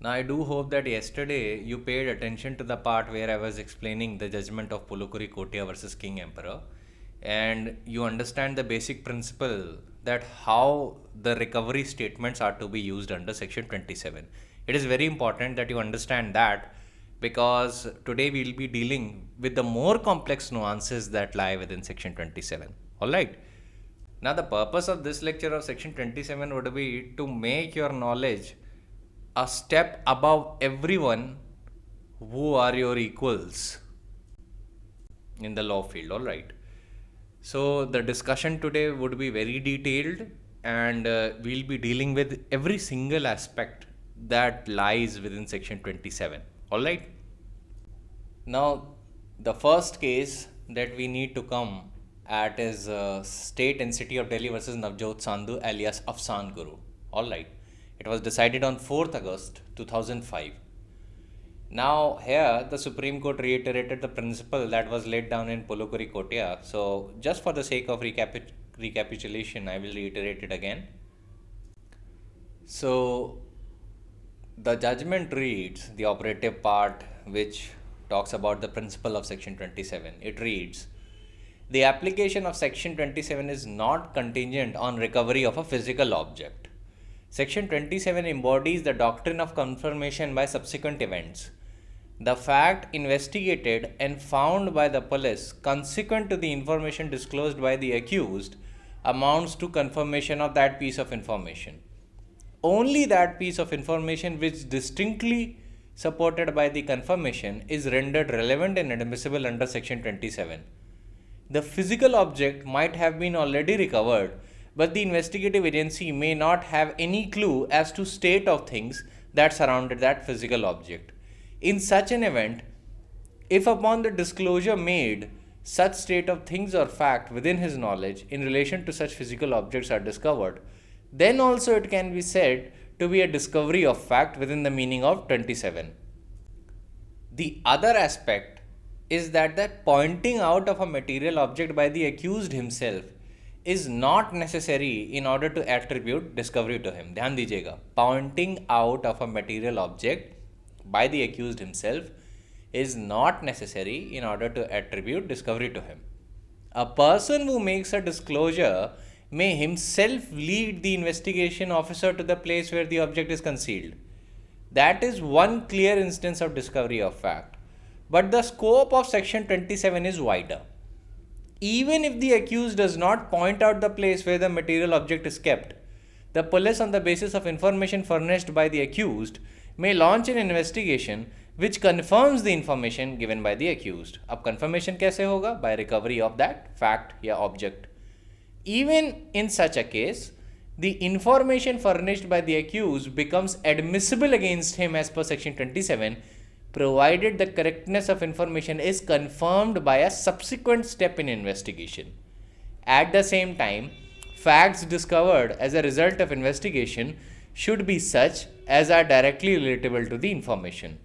Now, I do hope that yesterday you paid attention to the part where I was explaining the judgment of Pulukuri Kotia versus King Emperor, and you understand the basic principle that how the recovery statements are to be used under Section 27. It is very important that you understand that because today we'll be dealing with the more complex nuances that lie within Section 27. All right. Now, the purpose of this lecture of Section 27 would be to make your knowledge a step above everyone who are your equals in the law field. All right. So, the discussion today would be very detailed and we'll be dealing with every single aspect that lies within Section 27. All right. Now, the first case that we need to come at is State and City of Delhi versus Navjot Sandhu alias Afsan Guru. All right. It was decided on 4th August 2005. Now, here the Supreme Court reiterated the principle that was laid down in Pulukuri Kotia. So, just for the sake of recapitulation, I will reiterate it again. So, the judgment reads the operative part, which talks about the principle of Section 27. It reads the application of Section 27 is not contingent on recovery of a physical object. Section 27 embodies the doctrine of confirmation by subsequent events. The fact investigated and found by the police consequent to the information disclosed by the accused amounts to confirmation of that piece of information. Only that piece of information which distinctly supported by the confirmation is rendered relevant and admissible under Section 27. The physical object might have been already recovered, but the investigative agency may not have any clue as to state of things that surrounded that physical object. In such an event, if upon the disclosure made, such state of things or fact within his knowledge in relation to such physical objects are discovered, then also it can be said to be a discovery of fact within the meaning of 27. The other aspect is that pointing out of a material object by the accused himself is not necessary in order to attribute discovery to him. ध्यान दीजिएगा, pointing out of a material object by the accused himself is not necessary in order to attribute discovery to him. A person who makes a disclosure may himself lead the investigation officer to the place where the object is concealed. That is one clear instance of discovery of fact. But the scope of Section 27 is wider. Even if the accused does not point out the place where the material object is kept, the police, on the basis of information furnished by the accused, may launch an investigation which confirms the information given by the accused. अब confirmation कैसे होगा? By recovery of that fact या object. Even in such a case, the information furnished by the accused becomes admissible against him as per Section 27, provided the correctness of information is confirmed by a subsequent step in investigation. At the same time, facts discovered as a result of investigation should be such as are directly relatable to the information.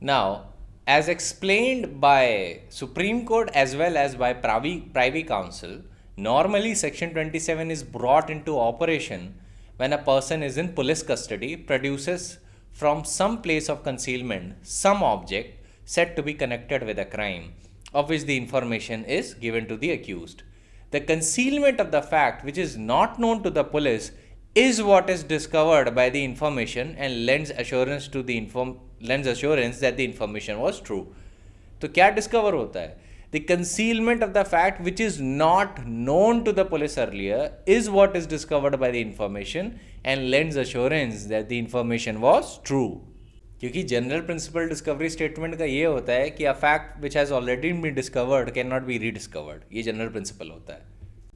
Now, as explained by Supreme Court as well as by Privy Council, normally Section 27 is brought into operation when a person is in police custody, produces from some place of concealment some object said to be connected with a crime, of which the information is given to the accused. The concealment of the fact which is not known to the police is what is discovered by the information and lends assurance that the information was true. तो क्या discover होता है? The concealment of the fact which is not known to the police earlier is what is discovered by the information and lends assurance that the information was true. क्योंकि general principle discovery statement का ये होता है कि a fact which has already been discovered can not be rediscovered. ये general principle होता है.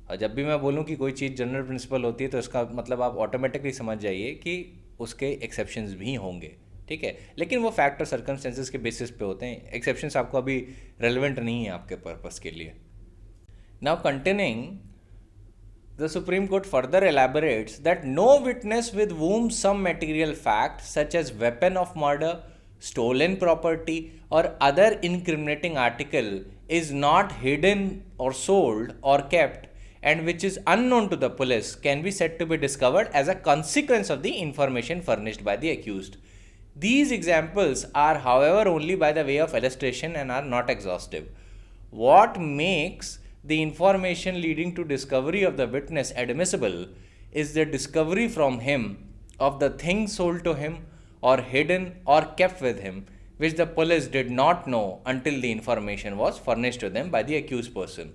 और जब भी मैं बोलूँ कि कोई चीज़ जनरल प्रिंसिपल होती है तो इसका मतलब आप ऑटोमेटिकली समझ जाइए कि उसके एक्सेप्शंस भी होंगे. ठीक है, लेकिन वो फैक्ट और सर्कमस्टेंसेस के बेसिस पे होते हैं. एक्सेप्शंस आपको अभी रेलेवेंट नहीं है आपके पर्पस के लिए. Now continuing, the Supreme Court further elaborates that no witness with whom some material fact such as weapon of murder, stolen property or other incriminating article is not hidden or sold or kept and which is unknown to the police can be said to be discovered as a consequence of the information furnished by the accused. These examples are, however, only by the way of illustration and are not exhaustive. What makes the information leading to discovery of the witness admissible is the discovery from him of the things sold to him or hidden or kept with him, which the police did not know until the information was furnished to them by the accused person.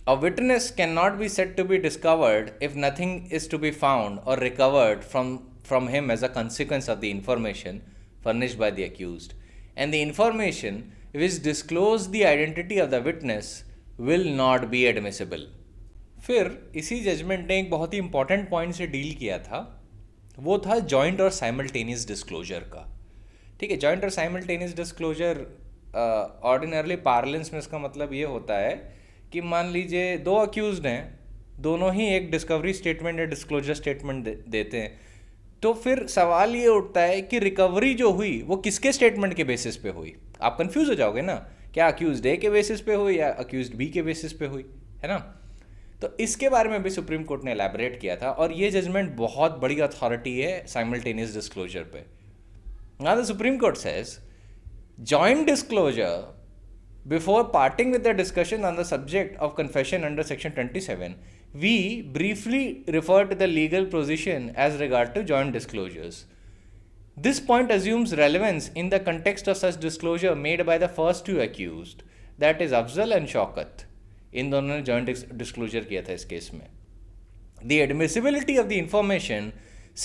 A witness cannot be said to be discovered if nothing is to be found or recovered from him as a consequence of the information furnished by the accused, and the information which disclose the identity of the witness will not be admissible. फिर इसी judgement ने एक बहुत ही important point से deal किया था, वो था जॉइंट और साइमल्टेनियस डिस्क्लोजर का. ठीक है, जॉइंट और साइमल्टेनियस डिस्क्लोजर ऑर्डिनरली पार्लेंस में इसका मतलब ये होता है कि मान लीजिए दो अक्यूज्ड हैं, दोनों ही एक डिस्कवरी स्टेटमेंट या डिस्क्लोजर स्टेटमेंट देते हैं, तो फिर सवाल ये उठता है कि रिकवरी जो हुई वो किसके स्टेटमेंट के बेसिस पे हुई. आप कंफ्यूज हो जाओगे ना, क्या अक्यूज्ड ए के बेसिस पे हुई या अक्यूज्ड बी के बेसिस पे हुई, है ना. तो इसके बारे में भी सुप्रीम कोर्ट ने एलैबोरेट किया था और ये जजमेंट बहुत बड़ी अथॉरिटी है साइमल्टेनियस डिस्क्लोजर पे. Now the supreme court says joint disclosure before parting with the discussion on the subject of confession under section 27, we briefly refer to the legal position as regard to joint disclosures. This point assumes relevance in the context of such disclosure made by the first two accused, that is Afzal and Shaukat. इन दोनों ने joint disclosure किया था इस case में. The admissibility of the information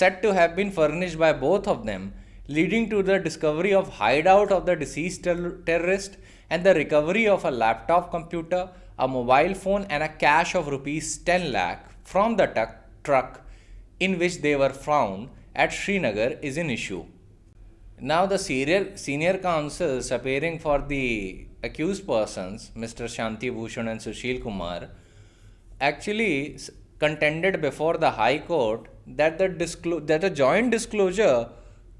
said to have been furnished by both of them, leading to the discovery of hideout of the deceased terrorist and the recovery of a laptop computer, a mobile phone and a cash of rupees 10 lakh from the truck in which they were found at Srinagar is an issue. Now the senior counsels appearing for the accused persons, Mr. Shanti Bhushan and Sushil Kumar, actually contended before the High Court that the joint disclosure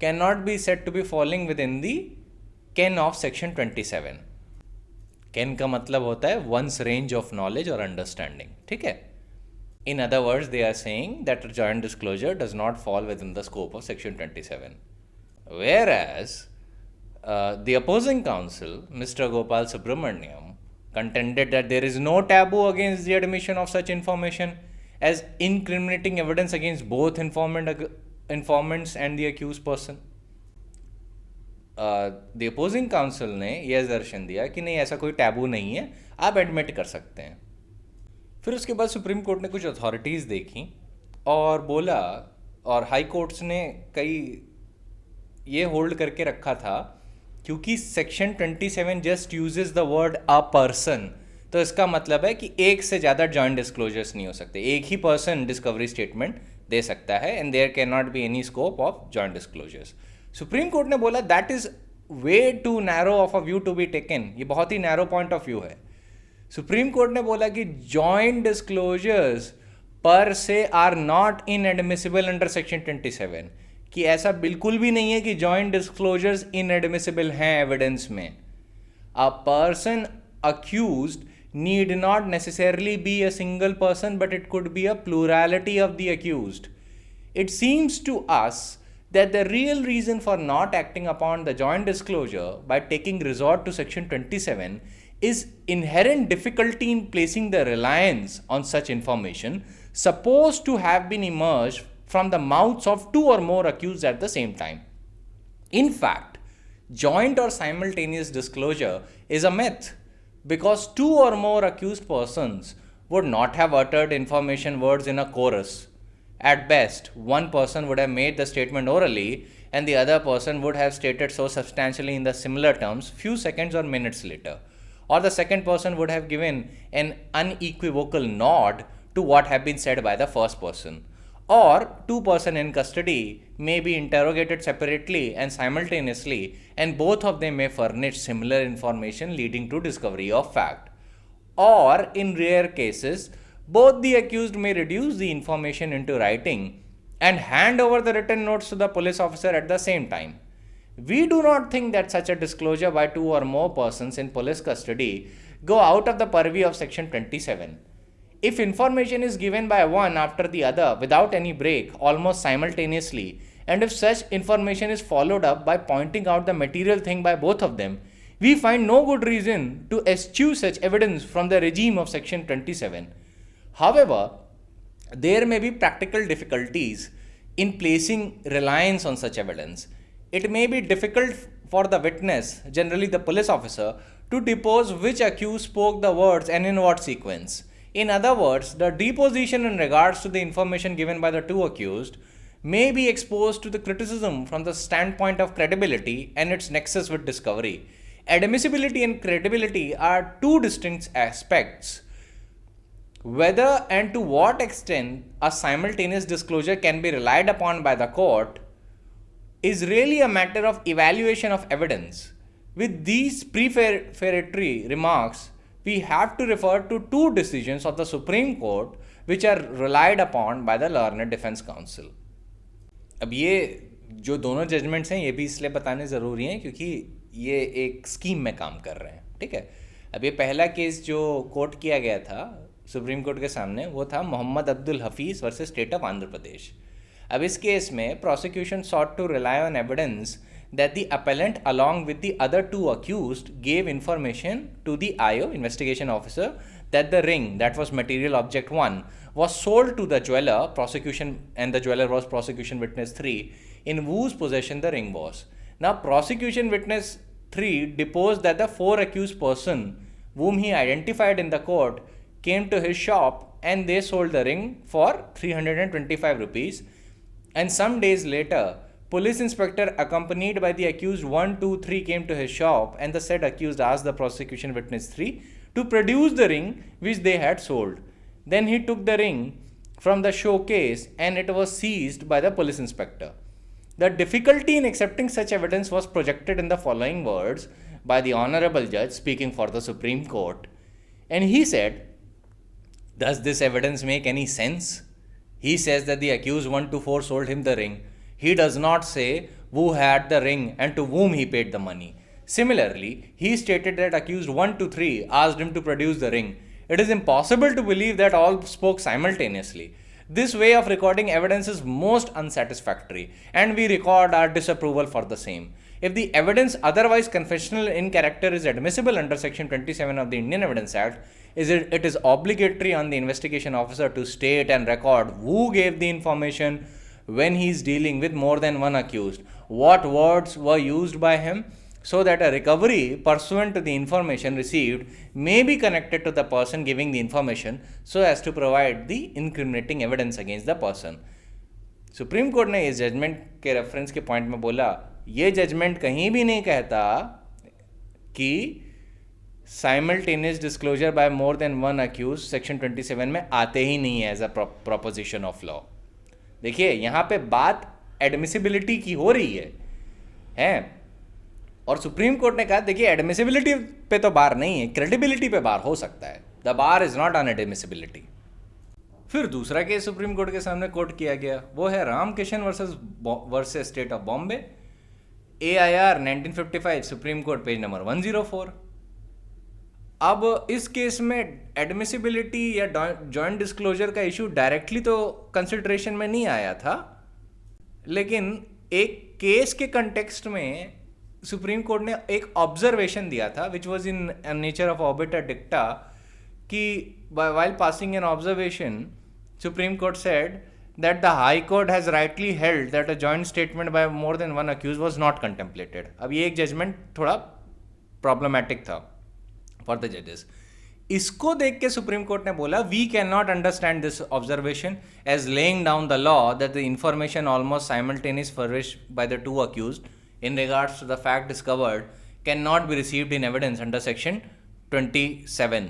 cannot be said to be falling within the ken of section 27. Can का मतलब होता है one's range of knowledge or understanding. ठीक है. In other words, they are saying that joint disclosure does not fall within the scope of section 27. Whereas the opposing counsel, Mr. Gopal Subramaniam, contended that there is no taboo against the admission of such information as incriminating evidence against both informants and the accused person. The opposing council ने यह दर्शन दिया कि नहीं, ऐसा कोई taboo नहीं है, आप एडमिट कर सकते हैं. फिर उसके बाद सुप्रीम कोर्ट ने कुछ अथॉरिटीज़ देखी और बोला, और हाई कोर्ट्स ने कई ये होल्ड करके रखा था क्योंकि section 27 just uses the word a person, तो इसका मतलब है कि एक से ज़्यादा जॉइंट डिस्क्लोजर्स नहीं हो सकते, एक ही पर्सन डिस्कवरी स्टेटमेंट दे सकता है and there can not be any scope of joint disclosures. Supreme court ने बोला that is way too narrow of a view to be taken, ये बहुत ही नैरो पॉइंट ऑफ व्यू है. सुप्रीम कोर्ट ने बोला कि जॉइंट डिस्क्लोजर्स पर से are not inadmissible under section 27, कि ऐसा बिल्कुल भी नहीं है कि जॉइंट डिस्क्लोजर्स इनएडमिसिबल हैं एविडेंस में. A person accused need not necessarily be a single person, but it could be a plurality of the accused. It seems to us that the real reason for not acting upon the joint disclosure by taking resort to section 27 is inherent difficulty in placing the reliance on such information supposed to have been emerged from the mouths of two or more accused at the same time. In fact, joint or simultaneous disclosure is a myth, because two or more accused persons would not have uttered information words in a chorus. At best, one person would have made the statement orally and the other person would have stated so substantially in the similar terms few seconds or minutes later. Or the second person would have given an unequivocal nod to what had been said by the first person. Or two persons in custody may be interrogated separately and simultaneously, and both of them may furnish similar information leading to discovery of fact. Or in rare cases, both the accused may reduce the information into writing and hand over the written notes to the police officer at the same time. We do not think that such a disclosure by two or more persons in police custody go out of the purview of section 27. If information is given by one after the other without any break, almost simultaneously, and if such information is followed up by pointing out the material thing by both of them, we find no good reason to eschew such evidence from the regime of section 27. However, there may be practical difficulties in placing reliance on such evidence. It may be difficult for the witness, generally the police officer, to depose which accused spoke the words and in what sequence. In other words, the deposition in regards to the information given by the two accused may be exposed to the criticism from the standpoint of credibility and its nexus with discovery. Admissibility and credibility are two distinct aspects. Whether and to what extent a simultaneous disclosure can be relied upon by the court is really a matter of evaluation of evidence. With these prefatory remarks, we have to refer to two decisions of the Supreme Court which are relied upon by the learned defense counsel. अब ये जो दोनों judgements हैं ये भी इसलिए बताने ज़रूरी हैं क्योंकि ये एक स्कीम में काम कर रहे हैं, ठीक है। अब ये पहला केस जो कोर्ट किया गया था सुप्रीम कोर्ट के सामने वो था Mohammed Abdul Hafeez versus state of Andhra Pradesh. अब इस केस में prosecution sought to rely on evidence that the appellant along with the other two accused gave information to the IO investigation officer that the ring, that was material object 1, was sold to the jeweler prosecution, and the jeweler was prosecution witness 3, in whose possession the ring was. Now prosecution witness 3 deposed that the four accused person whom he identified in the court came to his shop and they sold the ring for 325 rupees. And some days later, police inspector accompanied by the accused 1, 2, 3 came to his shop and the said accused asked the prosecution witness 3 to produce the ring which they had sold. Then he took the ring from the showcase and it was seized by the police inspector. The difficulty in accepting such evidence was projected in the following words by the Honorable Judge speaking for the Supreme Court. And he said, "Does this evidence make any sense? He says that the accused 1 to 4 sold him the ring. He does not say who had the ring and to whom he paid the money. Similarly, he stated that accused 1 to 3 asked him to produce the ring. It is impossible to believe that all spoke simultaneously. This way of recording evidence is most unsatisfactory, and we record our disapproval for the same. If the evidence otherwise confessional in character is admissible under Section 27 of the Indian Evidence Act, it is obligatory on the investigation officer to state and record who gave the information when he is dealing with more than one accused, what words were used by him, so that a recovery pursuant to the information received may be connected to the person giving the information so as to provide the incriminating evidence against the person." Supreme court ने इस judgement के reference के point में बोला ये judgement कहीं भी नहीं कहता कि simultaneous disclosure by more than one accused section 27 में आते ही नहीं है as a proposition of law. देखिए यहाँ पे बात एडमिसिबिलिटी की हो रही है और सुप्रीम कोर्ट ने कहा देखिए एडमिसिबिलिटी पे तो बार नहीं है, क्रेडिबिलिटी पे बार हो सकता है। The bar is not on admissibility. फिर दूसरा केस सुप्रीम कोर्ट के सामने कोर्ट किया गया वो है Ramkishan versus state of Bombay, AIR 1955, supreme court page number 104। अब इस केस में एडमिसिबिलिटी या जॉइंट डिस्क्लोजर का इशू डायरेक्टली तो कंसिडरेशन में नहीं आया था, लेकिन एक केस के कंटेक्स्ट में सुप्रीम कोर्ट ने एक ऑब्जर्वेशन दिया था which was in nature of obiter dicta कि while passing an observation, Supreme Court said that the High Court has rightly held that a joint statement by more than one accused was not contemplated. अब ये एक judgement थोड़ा problematic था for the जजेस। इसको देख के सुप्रीम कोर्ट ने बोला we can not understand this observation as laying down the law that the information almost simultaneous furnished by the two accused in regards to the fact discovered cannot be received in evidence under section 27.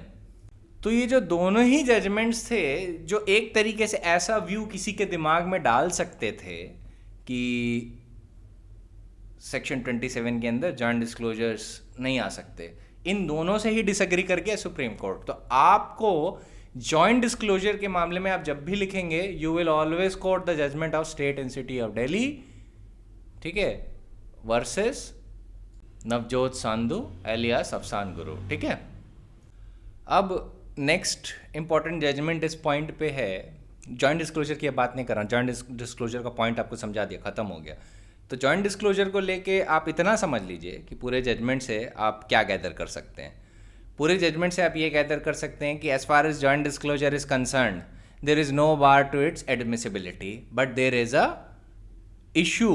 तो ये जो दोनों ही judgements थे जो एक तरीके से ऐसा व्यू किसी के दिमाग में डाल सकते थे कि सेक्शन 27 के अंदर जॉइंट डिस्क्लोजर्स नहीं आ सकते, इन दोनों से ही डिसएग्री करके सुप्रीम कोर्ट। तो आपको जॉइंट डिस्क्लोजर के मामले में आप जब भी लिखेंगे you will always quote the judgment of state and city of Delhi, ठीक है, वर्सेस नवजोत सांधु एलियास अफसान गुरु, ठीक है। अब नेक्स्ट इंपॉर्टेंट जजमेंट इस पॉइंट पे है, जॉइंट डिस्क्लोजर की अब बात नहीं कर रहा, जॉइंट डिस्क्लोजर का पॉइंट आपको समझा दिया, ख़त्म हो गया। तो जॉइंट डिस्क्लोजर को लेके आप इतना समझ लीजिए कि पूरे जजमेंट से आप क्या गैदर कर सकते हैं। पूरे जजमेंट से आप ये गैदर कर सकते हैं कि as far as joint disclosure is concerned, there is no bar to its admissibility, but there is a issue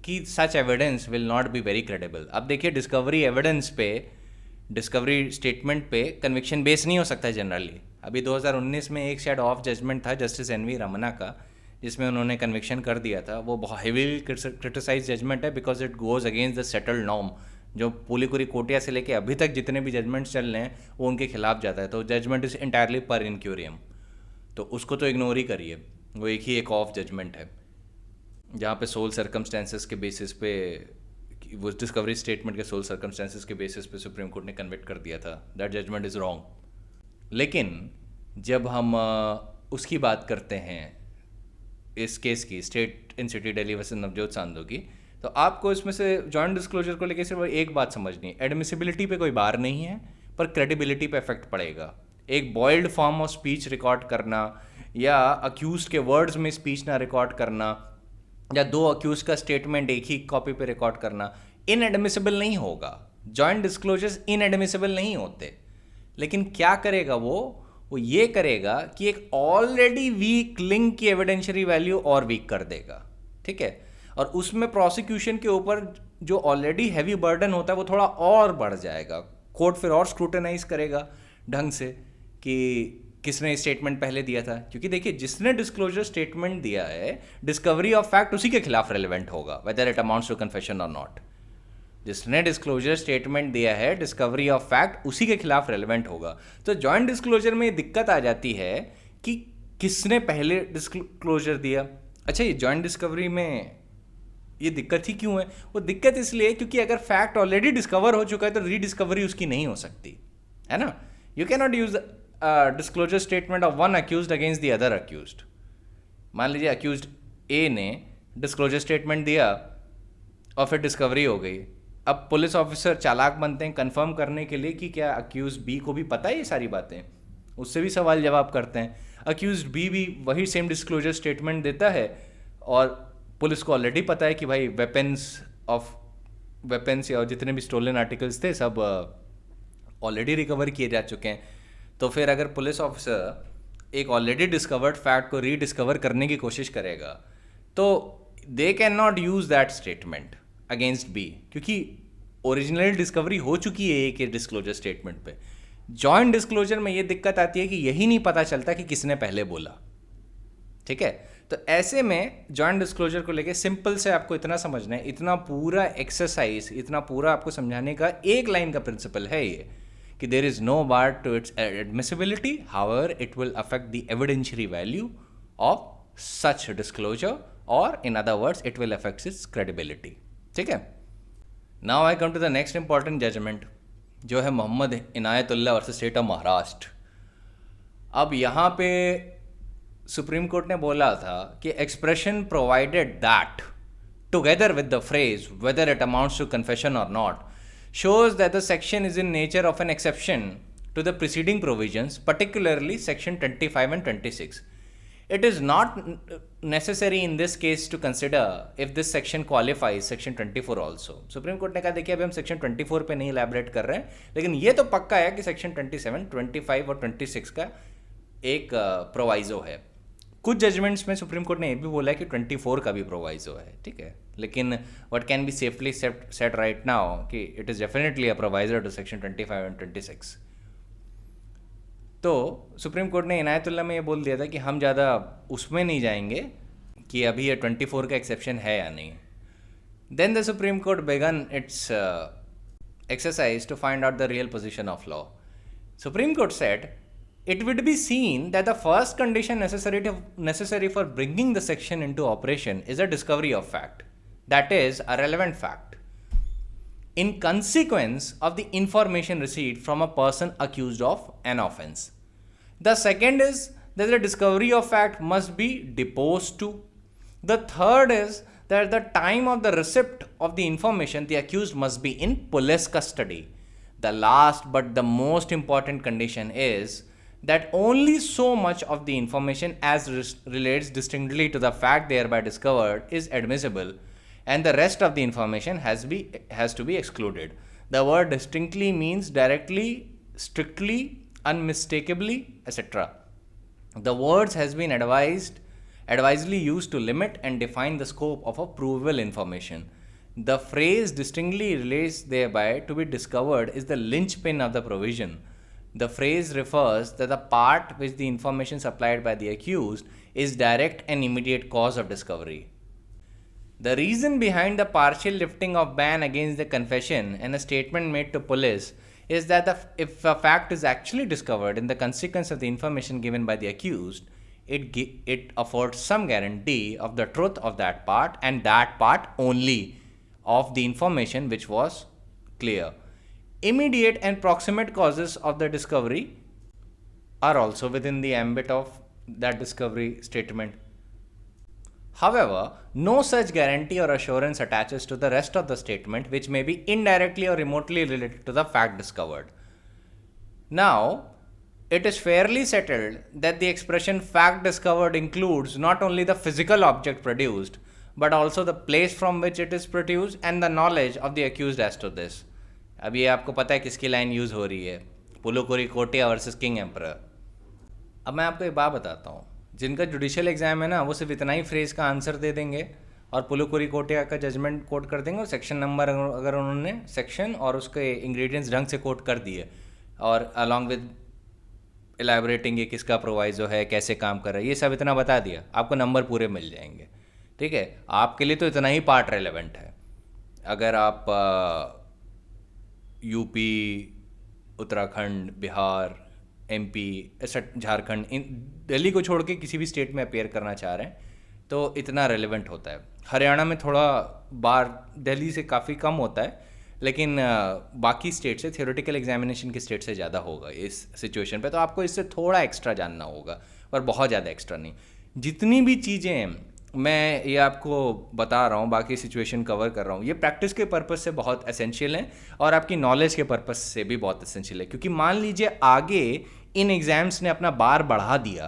कि such evidence will not be very credible. अब देखिए, डिस्कवरी एविडेंस पे, डिस्कवरी स्टेटमेंट पे conviction base नहीं हो सकता है generally. अभी 2019 में एक शायद ऑफ जजमेंट था जस्टिस एन.वी. रमन्ना का, जिसमें उन्होंने कन्विक्शन कर दिया था। वो बहुत हेवीली क्रिटिसाइज जजमेंट है because it goes against the settled norm. जो पुलिकुरी कोटिया से लेके अभी तक जितने भी जजमेंट्स चल रहे हैं वो उनके खिलाफ जाता है। तो जजमेंट इज इंटायरली पर इनक्यूरियम, तो उसको तो इग्नोर ही करिए। वो एक ही एक ऑफ जजमेंट है जहाँ पे सोल सर्कमस्टेंसेस के बेसिस पे, वो डिस्कवरी स्टेटमेंट के सोल सर्कमस्टेंसेस के बेसिस पे सुप्रीम कोर्ट ने कन्विक्ट कर दिया था। That judgment is wrong. लेकिन जब हम उसकी बात करते हैं, इस केस की, state in city Delhi versus Navjot Sandhu की, तो आपको इसमें से जॉइंट डिस्क्लोजर को लेकर सिर्फ एक बात समझनी है, एडमिसिबिलिटी पे कोई बार नहीं है, पर क्रेडिबिलिटी पे इफेक्ट पड़ेगा। एक boiled form of speech record करना या अक्यूज के वर्ड्स में स्पीच ना रिकॉर्ड करना या दो अक्यूज का स्टेटमेंट एक ही कॉपी पे रिकॉर्ड करना इनएडमिसिबल नहीं होगा। जॉइंट डिस्क्लोजर्स इनएडमिसिबल नहीं होते। लेकिन क्या करेगा वो ये करेगा कि एक ऑलरेडी वीक लिंक की एविडेंशियरी वैल्यू और वीक कर देगा, ठीक है। और उसमें प्रोसिक्यूशन के ऊपर जो ऑलरेडी हैवी बर्डन होता है वो थोड़ा और बढ़ जाएगा। कोर्ट फिर और स्क्रूटनाइज करेगा ढंग से कि किसने स्टेटमेंट पहले दिया था, क्योंकि देखिए जिसने डिस्क्लोजर स्टेटमेंट दिया है, डिस्कवरी ऑफ फैक्ट उसी के खिलाफ रेलिवेंट होगा, whether it amounts to confession और नॉट। जिसने डिस्क्लोजर स्टेटमेंट दिया है, डिस्कवरी ऑफ फैक्ट उसी के खिलाफ रेलिवेंट होगा। तो जॉइंट डिस्क्लोजर में ये दिक्कत आ जाती है कि किसने पहले डिस्क्लोजर दिया। अच्छा, ये जॉइंट डिस्कवरी में ये दिक्कत ही क्यों है? वो दिक्कत इसलिए क्योंकि अगर फैक्ट ऑलरेडी डिस्कवर हो चुका है तो रीडिस्कवरी उसकी नहीं हो सकती, है ना। You can not use disclosure statement of one accused against the other accused. मान लीजिए अक्यूज्ड ए ने डिस्क्लोजर स्टेटमेंट दिया और फिर डिस्कवरी हो गई। अब पुलिस ऑफिसर चालाक बनते हैं कंफर्म करने के लिए कि क्या अक्यूज बी को भी पता है ये सारी बातें, उससे भी सवाल जवाब करते हैं। अक्यूज बी भी वही सेम डिस्क्लोजर स्टेटमेंट देता है और पुलिस को ऑलरेडी पता है कि भाई वेपन्स या जितने भी स्टोलन आर्टिकल्स थे सब ऑलरेडी रिकवर किए जा चुके हैं। तो फिर अगर पुलिस ऑफिसर एक ऑलरेडी डिस्कवर्ड फैक्ट को रीडिस्कवर करने की कोशिश करेगा तो they can not use that statement against B, क्योंकि ओरिजिनल डिस्कवरी हो चुकी है ए के डिस्क्लोजर स्टेटमेंट पे। जॉइंट डिस्क्लोजर में ये दिक्कत आती है कि यही नहीं पता चलता कि किसने पहले बोला, ठीक है। तो ऐसे में जॉइंट डिस्क्लोजर को लेके सिंपल से आपको इतना समझना है, इतना पूरा एक्सरसाइज, इतना पूरा आपको समझाने का एक लाइन का प्रिंसिपल है ये कि there is no bar to its admissibility, however it will affect the evidentiary value of such disclosure, और in other words it will affect its credibility, ठीक है। Now I come to the next important judgment, जो है Mohammed Inayatullah versus state of Maharashtra. अब यहाँ पे supreme court ने बोला था कि expression provided that together with the phrase whether it amounts to confession और not shows that the section is in nature of an exception to the preceding provisions, particularly section 25 and 26. It is not necessary in this case to consider if this section qualifies section 24 also. Supreme court ने कहा देखिए अभी हम section 24 पे नहीं elaborate कर रहे हैं, लेकिन ये तो पक्का है कि सेक्शन 27, 25 और 26 का एक प्रोवाइजो है। कुछ जजमेंट्स में सुप्रीम कोर्ट ने ये भी बोला है कि 24 का भी प्रोवाइजो है, ठीक है। लेकिन what can be safely set right now कि it is definitely a proviso to section 25 and 26। तो सुप्रीम कोर्ट ने इनायतुल्लाह में ये बोल दिया था कि हम ज़्यादा उसमें नहीं जाएंगे कि अभी ये 24 का एक्सेप्शन है या नहीं। देन द सुप्रीम कोर्ट बेगन it's exercise to find out the real position of law. Supreme Court said, it would be seen that the first condition necessary for bringing the section into operation is a discovery of fact, that is, a relevant fact, in consequence of the information received from a person accused of an offense. The second is that the discovery of fact must be deposed to. The third is that at the time of the receipt of the information, the accused must be in police custody. The last but the most important condition is that only so much of the information as relates distinctly to the fact thereby discovered is admissible, and the rest of the information has to be excluded. The word distinctly means directly, strictly, unmistakably, etc. The words has been advisedly used to limit and define the scope of a provable information. The phrase distinctly relates thereby to be discovered is the linchpin of the provision. The phrase refers to the part which the information supplied by the accused is direct and immediate cause of discovery. The reason behind the partial lifting of ban against the confession and a statement made to police is that if a fact is actually discovered in the consequence of the information given by the accused, it affords some guarantee of the truth of that part, and that part only of the information which was clear. Immediate and proximate causes of the discovery are also within the ambit of that discovery statement. However, no such guarantee or assurance attaches to the rest of the statement, which may be indirectly or remotely related to the fact discovered. Now, it is fairly settled that the expression fact discovered includes not only the physical object produced, but also the place from which it is produced and the knowledge of the accused as to this. अब ये आपको पता है किसकी line use हो रही है, Pulukuri Kottaya versus king emperor. अब मैं आपको एक बात बताता हूँ, जिनका जुडिशियल एग्जाम है ना, वो सिर्फ इतना ही फ्रेज का आंसर दे देंगे और पुलुकुरी कोटिया का जजमेंट कोट कर देंगे, और सेक्शन नंबर अगर उन्होंने सेक्शन और उसके इंग्रेडिएंट्स ढंग से कोट कर दिए और अलॉन्ग विद एलैबोरेटिंग ये किसका प्रोवाइजो है, कैसे काम कर रहा है, ये सब इतना बता दिया, आपको नंबर पूरे मिल जाएंगे. ठीक है, आपके लिए तो इतना ही पार्ट रेलेवेंट है. अगर आप यूपी, उत्तराखंड, बिहार, एमपी, झारखंड, इन दिल्ली को छोड़ के किसी भी स्टेट में अपेयर करना चाह रहे हैं तो इतना रेलेवेंट होता है. हरियाणा में थोड़ा बार दिल्ली से काफ़ी कम होता है, लेकिन बाकी स्टेट से, थियोरेटिकल एग्जामिनेशन के स्टेट से ज़्यादा होगा इस सिचुएशन पे. तो आपको इससे थोड़ा एक्स्ट्रा जानना होगा, पर बहुत ज़्यादा एक्स्ट्रा नहीं. जितनी भी चीज़ें मैं ये आपको बता रहा हूँ, बाकी सिचुएशन कवर कर रहा हूँ, ये प्रैक्टिस के पर्पस से बहुत एसेंशियल है और आपकी नॉलेज के पर्पस से भी बहुत एसेंशियल है. क्योंकि मान लीजिए आगे इन एग्ज़ाम्स ने अपना बार बढ़ा दिया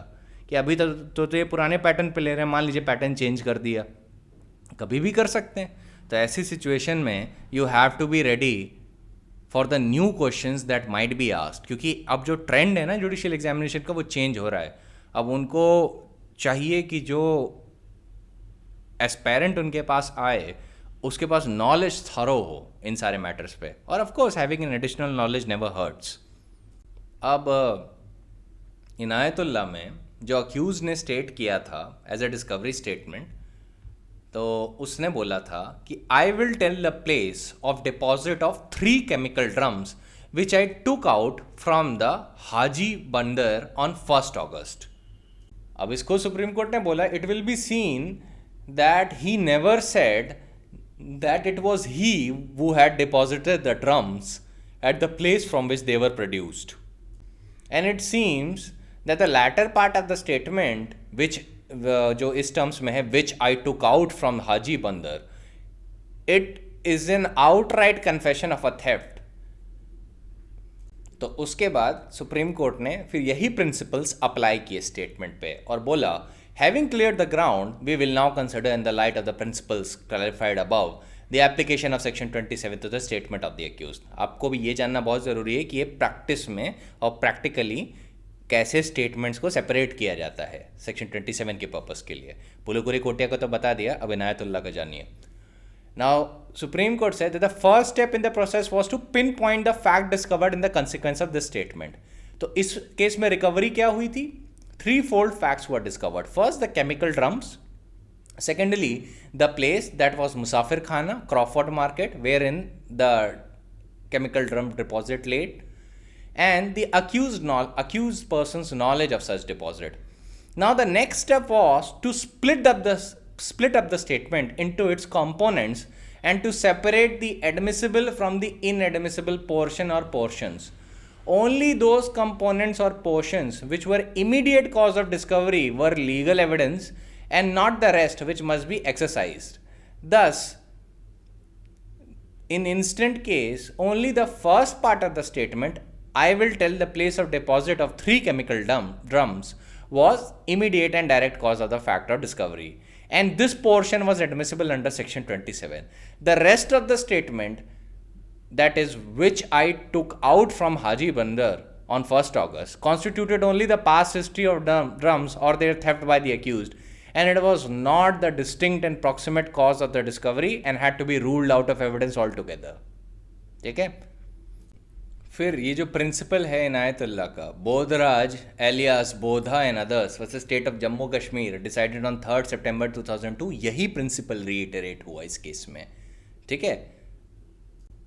कि अभी तो ये पुराने पैटर्न पे ले रहे हैं, मान लीजिए पैटर्न चेंज कर दिया, कभी भी कर सकते हैं. तो ऐसी सिचुएशन में you have to be ready for the new questions that might be asked. क्योंकि अब जो ट्रेंड है ना जुडिशियल एग्जामिनेशन का, वो चेंज हो रहा है. अब उनको चाहिए कि जो एस्पेरेंट उनके पास आए उसके पास नॉलेज थरो हो इन सारे मैटर्स पे, और of course having an additional knowledge never hurts. अब इनायतुल्लाह में जो अक्यूज ने स्टेट किया था एज अ डिस्कवरी स्टेटमेंट, तो उसने बोला था कि I will tell the place of deposit of 3 chemical drums which I took out from the Haji Bunder on 1 अगस्त. अब इसको सुप्रीम कोर्ट ने बोला it will be seen that he never said that it was he who had deposited the drums at the place from which they were produced. And it seems that the latter part of the statement, which जो इस terms में है, which I took out from Haji Bandar, it is an outright confession of a theft. तो उसके बाद supreme court ने फिर यही प्रिंसिपल्स अप्लाई किए स्टेटमेंट पे और बोला, having cleared the ground, we will now consider in the light of the principles clarified above the application of section 27 to the statement of the accused. आपको भी ये जानना बहुत ज़रूरी है कि ये प्रैक्टिस में और प्रैक्टिकली कैसे स्टेटमेंट्स को सेपरेट किया जाता है सेक्शन 27 के पर्पस के लिए. पुलुकुरी कोटिया को तो बता दिया, अब इनायतुल्लाह का जानिए. Now, Supreme Court said that the first step in the process was to pinpoint the fact discovered in the consequence of this statement. तो इस केस में रिकवरी क्या हुई थी? 3-fold facts were discovered. First, the chemical drums. Secondly, the place that was Musafir Khana, Crawford Market, wherein the chemical drum deposit laid, and the accused person's knowledge of such deposit. Now, the next step was to split up the statement into its components and to separate the admissible from the inadmissible portion or portions. Only those components or portions which were immediate cause of discovery were legal evidence and not the rest, which must be exercised. Thus, in instant case, only the first part of the statement I will tell the place of deposit of 3 chemical drums was immediate and direct cause of the fact of discovery. And this portion was admissible under section 27. The rest of the statement, that is, which I took out from Haji Bandar on 1st August, constituted only the past history of drums or their theft by the accused, and it was not the distinct and proximate cause of the discovery and had to be ruled out of evidence altogether. ठीक है. फिर ये जो principal है इनायतुल्लाह का, Bodhraj alias Bodha and others versus state of Jammu Kashmir decided on 3 September 2002, यही principal reiterate हुआ इस केस में. ठीक है.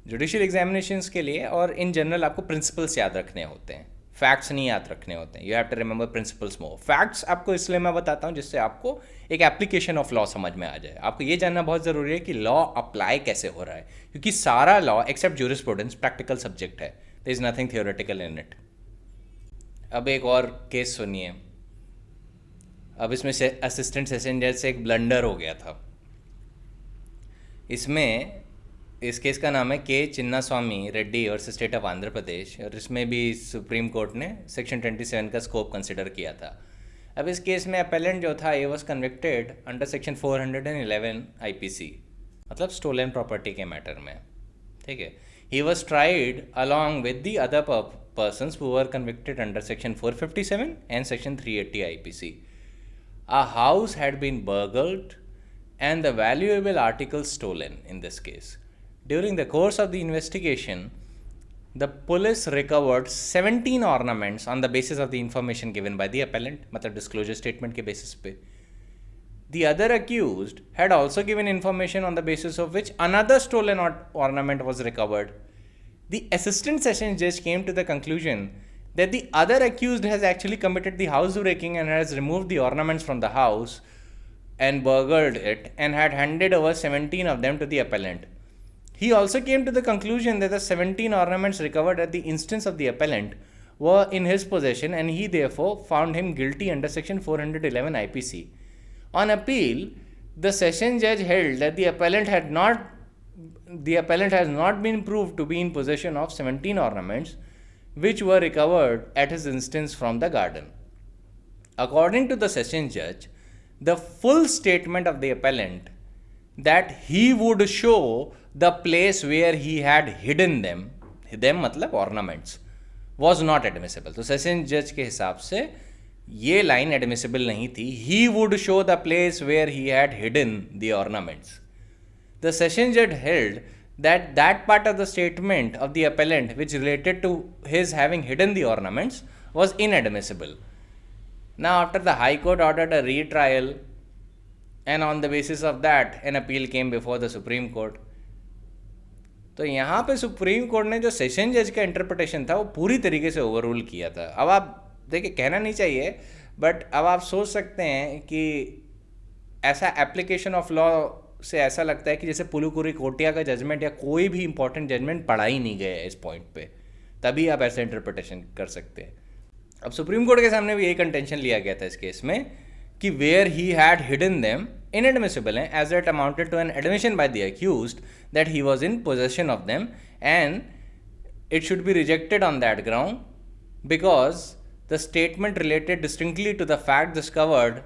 जुडिशियल एग्जामिनेशंस के लिए और इन जनरल आपको प्रिंसिपल्स याद रखने होते हैं, फैक्ट्स नहीं याद रखने होते हैं. You have to remember principles more. Facts आपको इसलिए मैं बताता हूँ जिससे आपको एक एप्लीकेशन ऑफ लॉ समझ में आ जाए. आपको ये जानना बहुत ज़रूरी है कि लॉ अप्लाई कैसे हो रहा है, क्योंकि सारा law except jurisprudence practical subject है. There is nothing theoretical in it. अब एक और केस सुनिए. अब इसमें से असिस्टेंट सेशन जज से एक ब्लंडर हो गया था. इसमें इस केस का नाम है के चिन्नास्वामी रेड्डी और स्टेट ऑफ आंध्र प्रदेश, और इसमें भी सुप्रीम कोर्ट ने सेक्शन 27 का स्कोप कंसिडर किया था. अब इस केस में अपेलेंट जो था, ये was convicted under section 411 IPC, मतलब स्टोलन प्रॉपर्टी के मैटर में. ठीक है. He was tried along with the other persons who were convicted under section 457 and section 380 IPC. A house had been burgled and the valuable articles stolen in this case. During the course of the investigation, the police recovered 17 ornaments on the basis of the information given by the appellant, मतलब disclosure statement के basis पे. The other accused had also given information on the basis of which another stolen ornament was recovered. The assistant sessions judge came to the conclusion that the other accused has actually committed the housebreaking and has removed the ornaments from the house and burgled it and had handed over 17 of them to the appellant. He also came to the conclusion that the 17 ornaments recovered at the instance of the appellant were in his possession, and he therefore found him guilty under section 411 IPC. On appeal, the session judge held that the appellant has not been proved to be in possession of 17 ornaments which were recovered at his instance from the garden. According to the session judge, the full statement of the appellant that he would show the place where he had hidden them मतलब ornaments, was not admissible. तो session जज के हिसाब से ये line admissible नहीं थी. He would show the place where he had hidden the ornaments. The session judge held that part of the statement of the appellant which related to his having hidden the ornaments was inadmissible. Now, after the High Court ordered a retrial, and on the basis of that, an appeal came before the Supreme Court. तो यहाँ पे supreme court ने जो session जज का interpretation था वो पूरी तरीके से ओवर रूल किया था. अब आप देखिए, कहना नहीं चाहिए, बट अब आप सोच सकते हैं कि ऐसा एप्लीकेशन ऑफ लॉ से ऐसा लगता है कि जैसे पुलुकुरी कोटिया का जजमेंट या कोई भी इंपॉर्टेंट जजमेंट पढ़ा ही नहीं गया है इस पॉइंट पे, तभी आप ऐसा इंटरप्रिटेशन कर सकते हैं. अब सुप्रीम कोर्ट के सामने भी यही कंटेंशन लिया गया था इस केस में कि where he had hidden them inadmissible as it amounted to an admission by the accused that he was in possession of them, and it should be rejected on that ground because the statement related distinctly to the fact discovered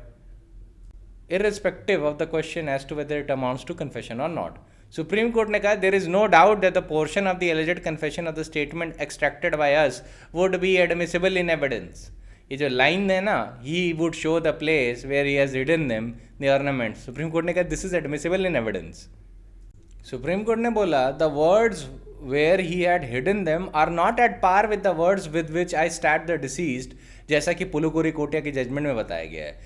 irrespective of the question as to whether it amounts to confession or not. Supreme Court ने कहा there is no doubt that the portion of the alleged confession of the statement extracted by us would be admissible in evidence. ये जो line है ना, he would show the place where he has hidden them, the ornaments. Supreme court ने कहा this is admissible in evidence. Supreme court ने बोला the words where he had hidden them are not at par with the words with which I stat the deceased, जैसा कि पुलुकुरी कोटिया के judgement में बताया गया है.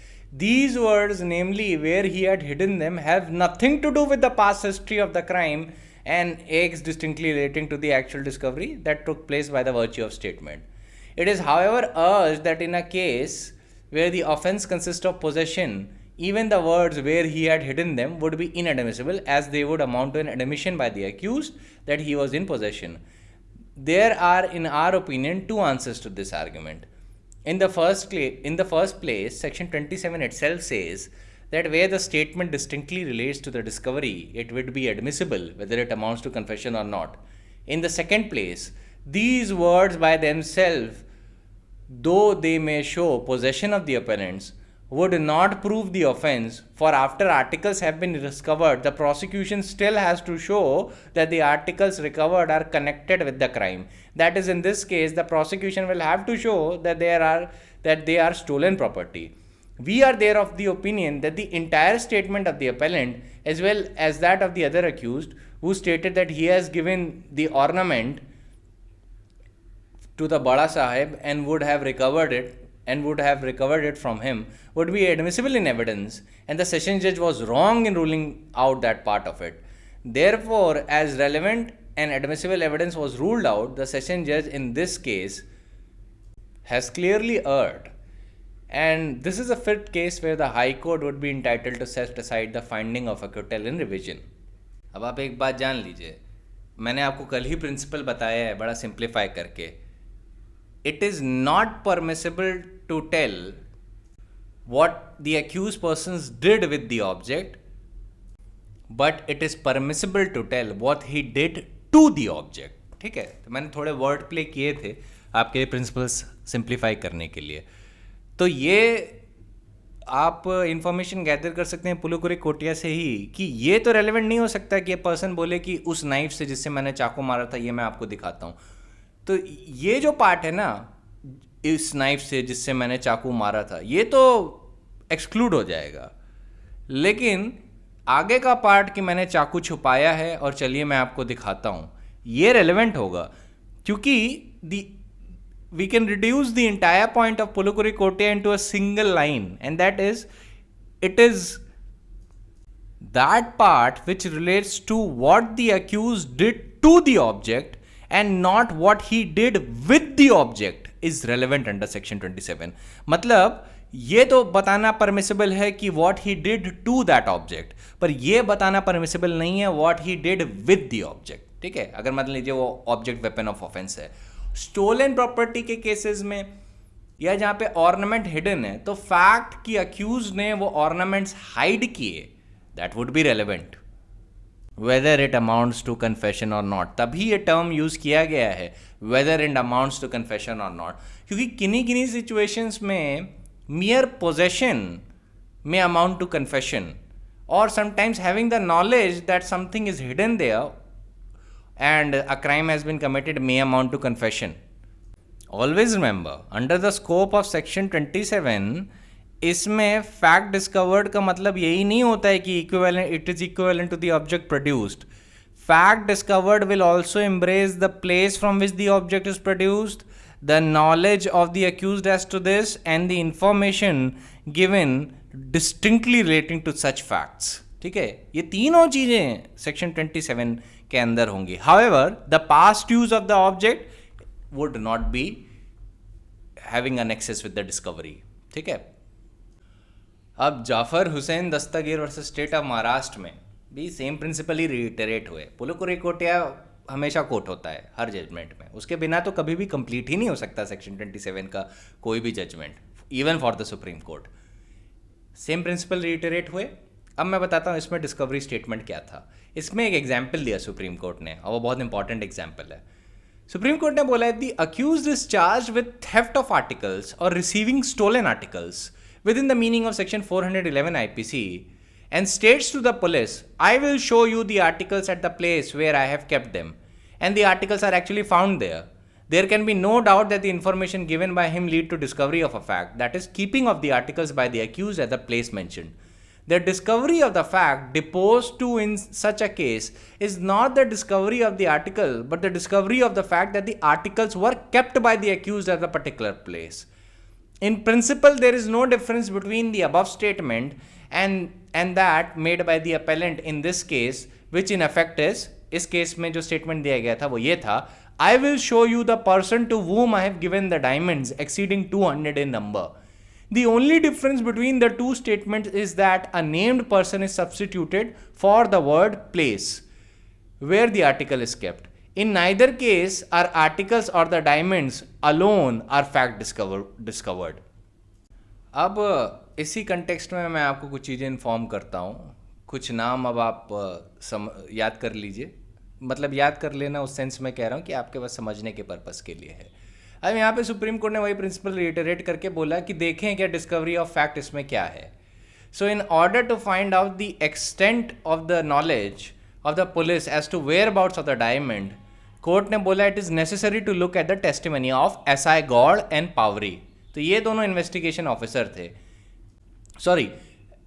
These words, namely where he had hidden them, have nothing to do with the past history of the crime and acts distinctly relating to the actual discovery that took place by the virtue of statement. It is, however, urged that in a case where the offense consists of possession, even the words where he had hidden them would be inadmissible, as they would amount to an admission by the accused that he was in possession. There are, in our opinion, two answers to this argument. In the first place, Section 27 itself says that where the statement distinctly relates to the discovery, it would be admissible whether it amounts to confession or not. In the second place, These words by themselves, though they may show possession of the appellants, would not prove the offense, for after articles have been discovered, the prosecution still has to show that the articles recovered are connected with the crime. That is, in this case, the prosecution will have to show that they are stolen property. We are there of the opinion that the entire statement of the appellant, as well as that of the other accused, who stated that he has given the ornament to the Bada Sahib and would have recovered it from him, would be admissible in evidence, and the session judge was wrong in ruling out that part of it. Therefore, as relevant and admissible evidence was ruled out, the session judge in this case has clearly erred. And this is a fit case where the High Court would be entitled to set aside the finding of acquittal in revision. अब आप एक बात जान लीजिए, मैंने आपको कल ही principal बताया है बड़ा सिंप्लीफाई करके. It is not permissible to tell what the accused persons did with the object, but it is permissible to tell what he did to the object. ठीक है, तो मैंने थोड़े वर्ड प्ले किए थे आपके लिए प्रिंसिपल्स सिंप्लीफाई करने के लिए. तो ये आप इंफॉर्मेशन गैदर कर सकते हैं पुलुकुरी कोटिया से ही कि ये तो रेलेवेंट नहीं हो सकता कि ये पर्सन बोले कि उस नाइफ से जिससे मैंने चाकू मारा था ये मैं आपको दिखाता हूँ. तो ये जो पार्ट है ना, इस नाइफ से जिससे मैंने चाकू मारा था, ये तो एक्सक्लूड हो जाएगा. लेकिन आगे का पार्ट कि मैंने चाकू छुपाया है और चलिए मैं आपको दिखाता हूँ, ये रेलेवेंट होगा, क्योंकि we can reduce the entire point of Pulukuri Kotia into a single line, and that is, it is that part which relates to what the accused did to the object and not what he did with the object is relevant under section 27. मतलब ये तो बताना permissible है कि what he did to that object, पर ये बताना permissible नहीं है what he did with the object. ठीक है, अगर मान लीजिए वो ऑब्जेक्ट वेपन ऑफ ऑफेंस है. स्टोलन प्रॉपर्टी के केसेस में या जहां पे ऑर्नामेंट हिडन है, तो फैक्ट कि अक्यूज ने वो ऑर्नामेंट्स हाइड किए, that would be relevant whether it amounts to confession और नॉट. तभी ये टर्म यूज किया गया है, whether it amounts to confession और नॉट, क्योंकि किन्हीं सिचुएशंस में मियर पोजेशन में अमाउंट टू कन्फेशन, और sometimes having the knowledge that something is hidden there and a crime has been committed may amount to confession. Always remember, under the scope of section 27, इसमें fact discovered का मतलब यही नहीं होता है कि it is equivalent to the object produced. Fact discovered will also embrace the place from which the object is produced, the knowledge of the accused as to this, and the information given distinctly relating to such facts. ठीक है, ये तीनों चीजें section 27 के अंदर होंगी. However, the past use of the object would not be having a nexus with the discovery. ठीक है. अब जाफर हुसैन दस्तगीर वर्सेस स्टेट ऑफ महाराष्ट्र में भी सेम प्रिंसिपल ही रिटेरेट हुए. पुलुकुरी कोटिया हमेशा कोट होता है हर जजमेंट में, उसके बिना तो कभी भी कंप्लीट ही नहीं हो सकता सेक्शन 27 का कोई भी judgment, even for the supreme court. Same principle reiterated हुए. अब मैं बताता हूँ इसमें डिस्कवरी स्टेटमेंट क्या था. इसमें एक एग्जाम्पल दिया सुप्रीम कोर्ट ने, और वो बहुत इंपॉर्टेंट एग्जाम्पल है. सुप्रीम कोर्ट ने बोला है the accused is charged with theft of articles और receiving stolen articles within the meaning of section 411 IPC and states to the police, I will show you the articles at the place where I have kept them, and the articles are actually found there. There can be no doubt that the information given by him lead to discovery of a fact, that is keeping of the articles by the accused at the place mentioned. The discovery of the fact deposed to in such a case is not the discovery of the article, but the discovery of the fact that the articles were kept by the accused at a particular place. In principle, there is no difference between the above statement and that made by the appellant in this case, which in effect is, इस case में जो statement दिया गया था वो ये था, I will show you the person to whom I have given the diamonds exceeding 200 in number. The only difference between the two statements is that a named person is substituted for the word place where the article is kept. In neither case are articles or the diamonds alone are fact discovered. अब इसी context में मैं आपको कुछ चीज़ें inform करता हूँ. कुछ नाम अब आप याद कर लीजिए. मतलब याद कर लेना उस सेंस में कह रहा हूँ कि आपके पास समझने के पर्पस के लिए है। अब यहाँ पे सुप्रीम कोर्ट ने वही प्रिंसिपल रिटरेट करके बोला कि देखें क्या डिस्कवरी ऑफ फैक्ट इसमें क्या है। So in order to find out the extent of the knowledge of the police as to whereabouts of the diamond, court ने बोला it is necessary to look at the testimony of SI Gaur and Pawri. तो ये दोनों investigation officer थे, sorry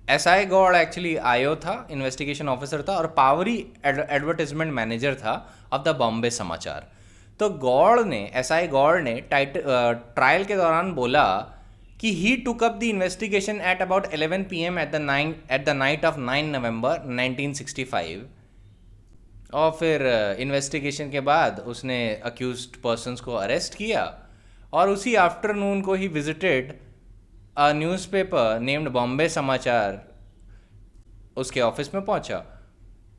SI Gaur actually IO था, investigation officer था, और Pawri advertisement manager था ऑफ द बॉम्बे समाचार। तो गौड़ ने, एसआई गौड़ ने ट्रायल के दौरान बोला कि he took up the investigation at about 11 PM at the night of 9 November 1965। और फिर इन्वेस्टिगेशन के बाद उसने अक्यूज्ड पर्सन्स को अरेस्ट किया, और उसी आफ्टरनून को he visited a newspaper named Bombay समाचार, उसके ऑफिस में पहुंचा,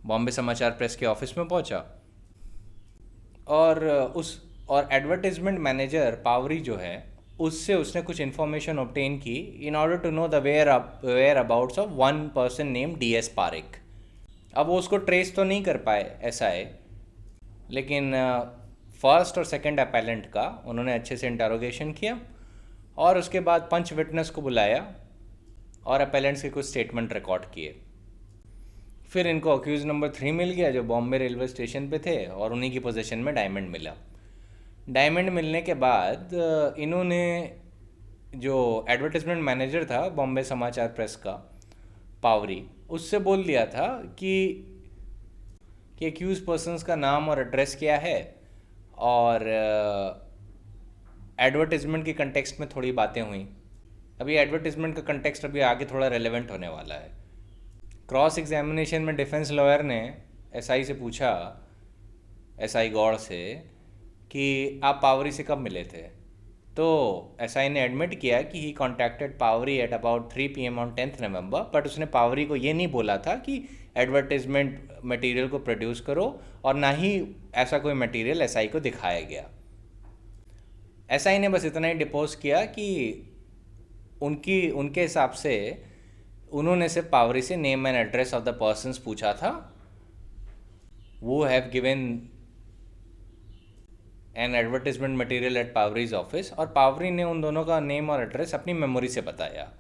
बॉम्बे समाचार प्रेस के ऑफिस में पहुंचा, और एडवर्टाइजमेंट मैनेजर पावरी जो है उससे उसने कुछ इन्फॉर्मेशन ऑब्टेन की in order to know the whereabouts of one person name DS Pareek. अब वो उसको ट्रेस तो नहीं कर पाए एसआई, लेकिन फर्स्ट और सेकंड अपेलेंट का उन्होंने अच्छे से इंटरोगेशन किया, और उसके बाद पंच विटनेस को बुलाया और अपेलेंट्स के कुछ स्टेटमेंट रिकॉर्ड किए। फिर इनको अक्यूज नंबर 3 मिल गया जो बॉम्बे रेलवे स्टेशन पे थे, और उन्हीं की पोजीशन में डायमंड मिला। डायमंड मिलने के बाद इन्होंने, जो एडवर्टाइजमेंट मैनेजर था बॉम्बे समाचार प्रेस का पावरी, उससे बोल दिया था कि एक्यूज पर्सन्स का नाम और एड्रेस क्या है, और एडवर्टाइजमेंट के कंटेक्स्ट में थोड़ी बातें हुई। अभी एडवर्टाइजमेंट का कंटेक्स्ट अभी आगे थोड़ा रेलेवेंट होने वाला है। क्रॉस एग्जामिनेशन में डिफेंस लॉयर ने एसआई से पूछा, एसआई गौड़ से, कि आप पावरी से कब मिले थे। तो एसआई ने एडमिट किया कि he contacted Pawri at about 3 PM on 10 November, but उसने पावरी को ये नहीं बोला था कि एडवर्टाइजमेंट मटेरियल को प्रोड्यूस करो, और ना ही ऐसा कोई मटेरियल एसआई को दिखाया गया। एसआई ने बस इतना ही डिपोज किया कि उनके हिसाब से उन्होंने सिर्फ पावरी से name and address of the persons पूछा था, वो have given an advertisement material at Pawri's office, और पावरी ने उन दोनों का नेम और एड्रेस अपनी मेमोरी से बताया।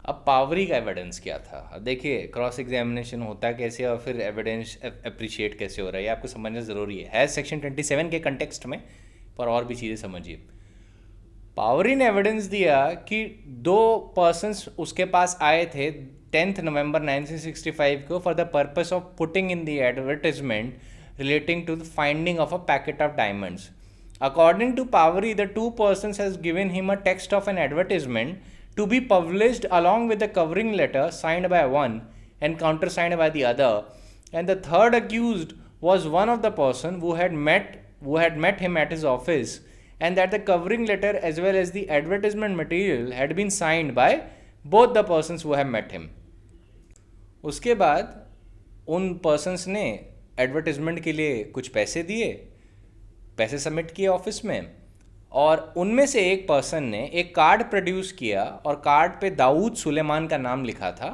अब पावरी का एविडेंस क्या था। अब देखिए क्रॉस एग्जामिनेशन होता कैसे और फिर एविडेंस अप्रिशिएट कैसे हो रहा है, ये आपको समझना ज़रूरी है सेक्शन 27 के कंटेक्स्ट में, पर और भी चीज़ें समझिए। पावरी ने एविडेंस दिया कि 2 पर्सन्स उसके पास आए थे 10 नवंबर 1965 को for the purpose of putting in the advertisement relating to the finding of a packet of diamonds. According to Pavari, the 2 persons has given him a text of an advertisement to be published along with the covering letter signed by one and countersigned by the other, and the third accused was one of the person who had met him at his office, and that the covering letter as well as the advertisement material had been signed by both the persons who have met him. उसके बाद उन persons ने advertisement के लिए कुछ पैसे दिए, पैसे सबमिट किए ऑफिस में, और उनमें से एक पर्सन ने एक कार्ड प्रोड्यूस किया, और कार्ड पे दाऊद सुलेमान का नाम लिखा था,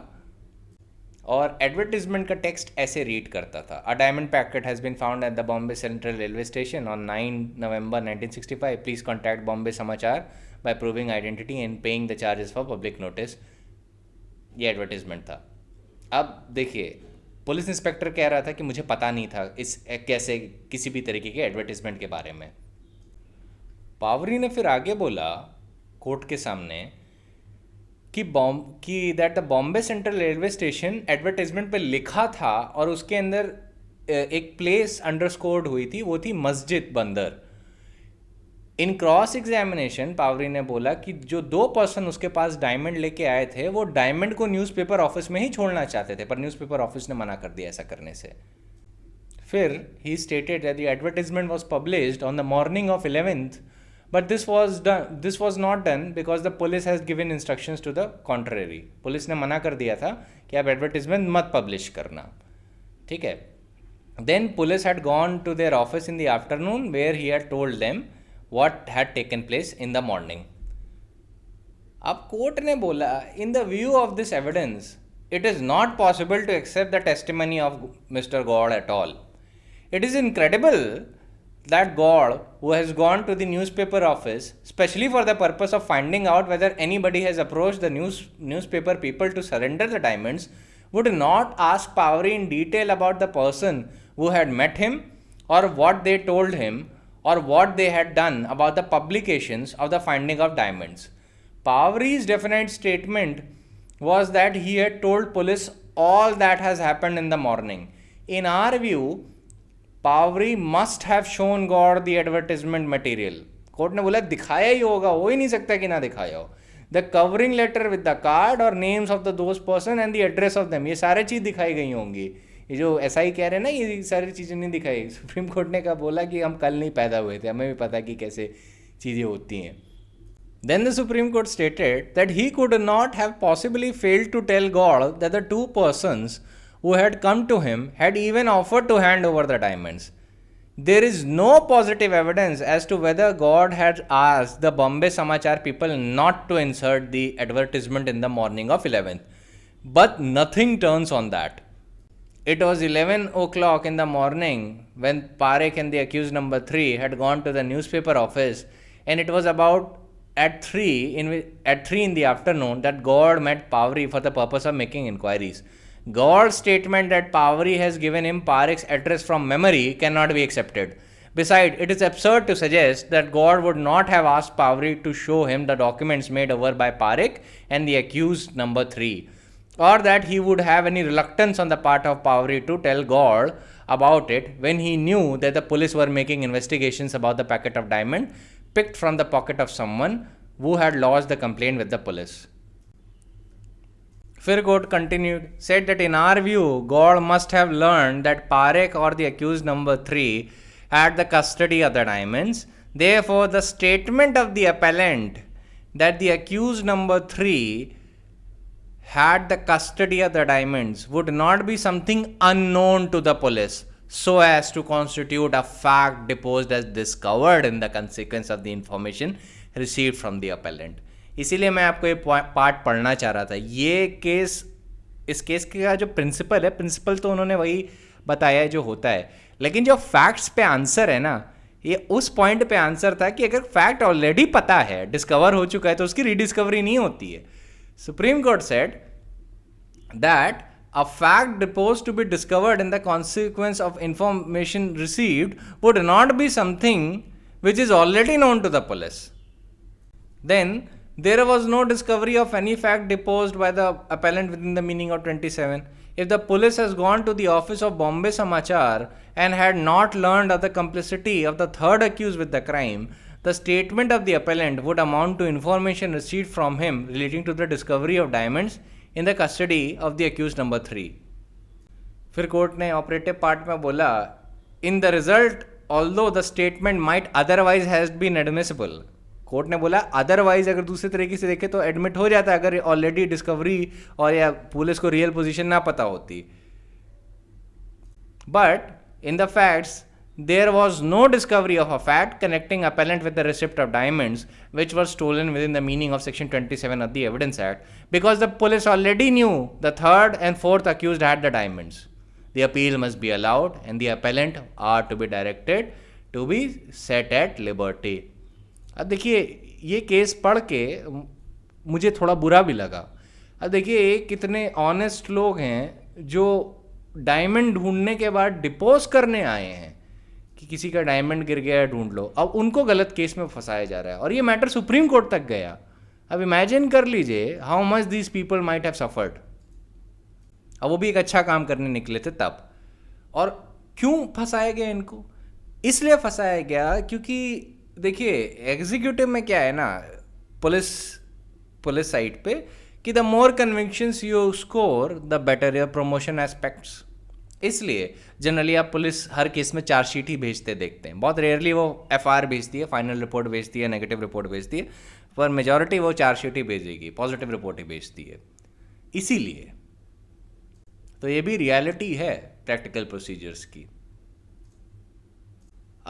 और एडवर्टाइजमेंट का टेक्स्ट ऐसे रीड करता था, a diamond packet has been found at the Bombay central railway station on 9 November 1965, please contact Bombay Samachar by proving identity and paying the charges for public notice. ये एडवर्टाइजमेंट था। अब देखिए पुलिस इंस्पेक्टर कह रहा था कि मुझे पता नहीं था इस कैसे किसी भी तरीके के एडवर्टाइजमेंट के बारे में। पावरी ने फिर आगे बोला कोर्ट के सामने कि that the Bombay central railway station advertisement पे लिखा था, और उसके अंदर एक प्लेस अंडरस्कोर्ड हुई थी, वो थी मस्जिद बंदर। इन क्रॉस एग्जामिनेशन पावरी ने बोला कि जो 2 पर्सन उसके पास डायमंड लेके आए थे वो डायमंड को न्यूज़पेपर ऑफिस में ही छोड़ना चाहते थे, पर न्यूज़पेपर ऑफिस ने मना कर दिया ऐसा करने से। फिर he stated that the advertisement was published on the morning of 11th, but this was not done because the police has given instructions to the contrary. Police ने मना कर दिया था कि आप एडवर्टाइजमेंट मत पब्लिश करना, ठीक है। Then police had gone to their office in the afternoon where he had told them what had taken place in the morning. अब कोर्ट ने बोला, in the view of this evidence, it is not possible to accept the testimony of Mr. Gaur at all. It is incredible that God, who has gone to the newspaper office specially for the purpose of finding out whether anybody has approached the newspaper people to surrender the diamonds, would not ask Pavri in detail about the person who had met him, or what they told him, or what they had done about the publications of the finding of diamonds. Pavri's definite statement was that he had told police all that has happened in the morning. In our view, Pavri must have shown God the advertisement material. Court ने बोला दिखाया ही होगा, हो ही नहीं सकता कि ना दिखाया हो. The covering letter with the card और names of the those person and the address of them, ये सारी चीज़ दिखाई गई होंगी. ये जो ऐसा ही कह रहे हैं ना, ये सारी चीज़ें नहीं दिखाई. सुप्रीम कोर्ट ने कहा बोला कि हम कल नहीं पैदा हुए थे, हमें भी पता कि कैसे चीज़ें होती हैं. Then the Supreme Court stated that he could not have possibly failed to tell God that the two persons who had come to him had even offered to hand over the diamonds. There is no positive evidence as to whether God had asked the Bombay Samachar people not to insert the advertisement in the morning of 11th. But nothing turns on that. It was 11 o'clock in the morning when Parekh and the accused number 3 had gone to the newspaper office, and it was about at 3 in the afternoon that God met Pavri for the purpose of making inquiries. God's statement that Pavri has given him Parekh's address from memory cannot be accepted. Besides, it is absurd to suggest that God would not have asked Pavri to show him the documents made over by Parekh and the accused number 3, or that he would have any reluctance on the part of Pavri to tell God about it when he knew that the police were making investigations about the packet of diamond picked from the pocket of someone who had lodged the complaint with the police. Fir court continued, said that in our view, God must have learned that Parekh or the accused number 3 had the custody of the diamonds. Therefore, the statement of the appellant that the accused number 3 had the custody of the diamonds would not be something unknown to the police, so as to constitute a fact deposed as discovered in the consequence of the information received from the appellant. इसीलिए मैं आपको ये part पढ़ना चाह रहा था. ये case, इस केस का जो प्रिंसिपल है, प्रिंसिपल तो उन्होंने वही बताया है जो होता है, लेकिन जो फैक्ट्स पे आंसर है ना, ये उस पॉइंट पे आंसर था कि अगर फैक्ट ऑलरेडी पता है, डिस्कवर हो चुका है, तो उसकी रीडिस्कवरी नहीं होती है. Supreme court said that a fact deposed to be discovered in the consequence of information received would not be something which is already known to the police. Then there was no discovery of any fact deposed by the appellant within the meaning of 27. If the police has gone to the office of Bombay Samachar and had not learned of the complicity of the third accused with the crime, the statement of the appellant would amount to information received from him relating to the discovery of diamonds in the custody of the accused number 3. फिर court ने operative part में बोला, in the result although the statement might otherwise has been admissible. Court ने बोला otherwise अगर दूसरे तरीके से देखे तो एडमिट हो जाता अगर ऑलरेडी डिस्कवरी और या पुलिस को रियल पोजीशन ना पता होती. But in the facts there was no discovery of a fact connecting appellant with the receipt of diamonds which were stolen within the meaning of section 27 of the Evidence Act, because the police already knew the third and fourth accused had the diamonds. The appeal must be allowed and the appellant are to be directed to be set at liberty. अब देखिए ये case पढ़ के मुझे थोड़ा बुरा भी लगा. अब देखिए कितने ऑनेस्ट लोग हैं जो डायमंड ढूंढने के बाद डिपोज करने आए हैं कि किसी का डायमंड गिर गया है ढूंढ लो, अब उनको गलत केस में फंसाया जा रहा है और ये मैटर सुप्रीम कोर्ट तक गया. अब इमेजिन कर लीजिए how much these people might have suffered. अब वो भी एक अच्छा काम करने निकले थे तब. और क्यों फंसाया गया इनको? इसलिए फंसाया गया क्योंकि देखिए एग्जीक्यूटिव में क्या है ना, पुलिस साइड पे कि the more convictions you score the better your promotion aspects. इसलिए जनरली आप पुलिस हर केस में चार्जशीट ही भेजते देखते हैं. बहुत रेयरली वो एफआईआर भेजती है, फाइनल रिपोर्ट भेजती है, नेगेटिव रिपोर्ट भेजती है, पर मेजॉरिटी वो चार्जशीट ही भेजेगी, पॉजिटिव रिपोर्ट ही भेजती है. इसीलिए तो ये भी रियलिटी है प्रैक्टिकल प्रोसीजर्स की.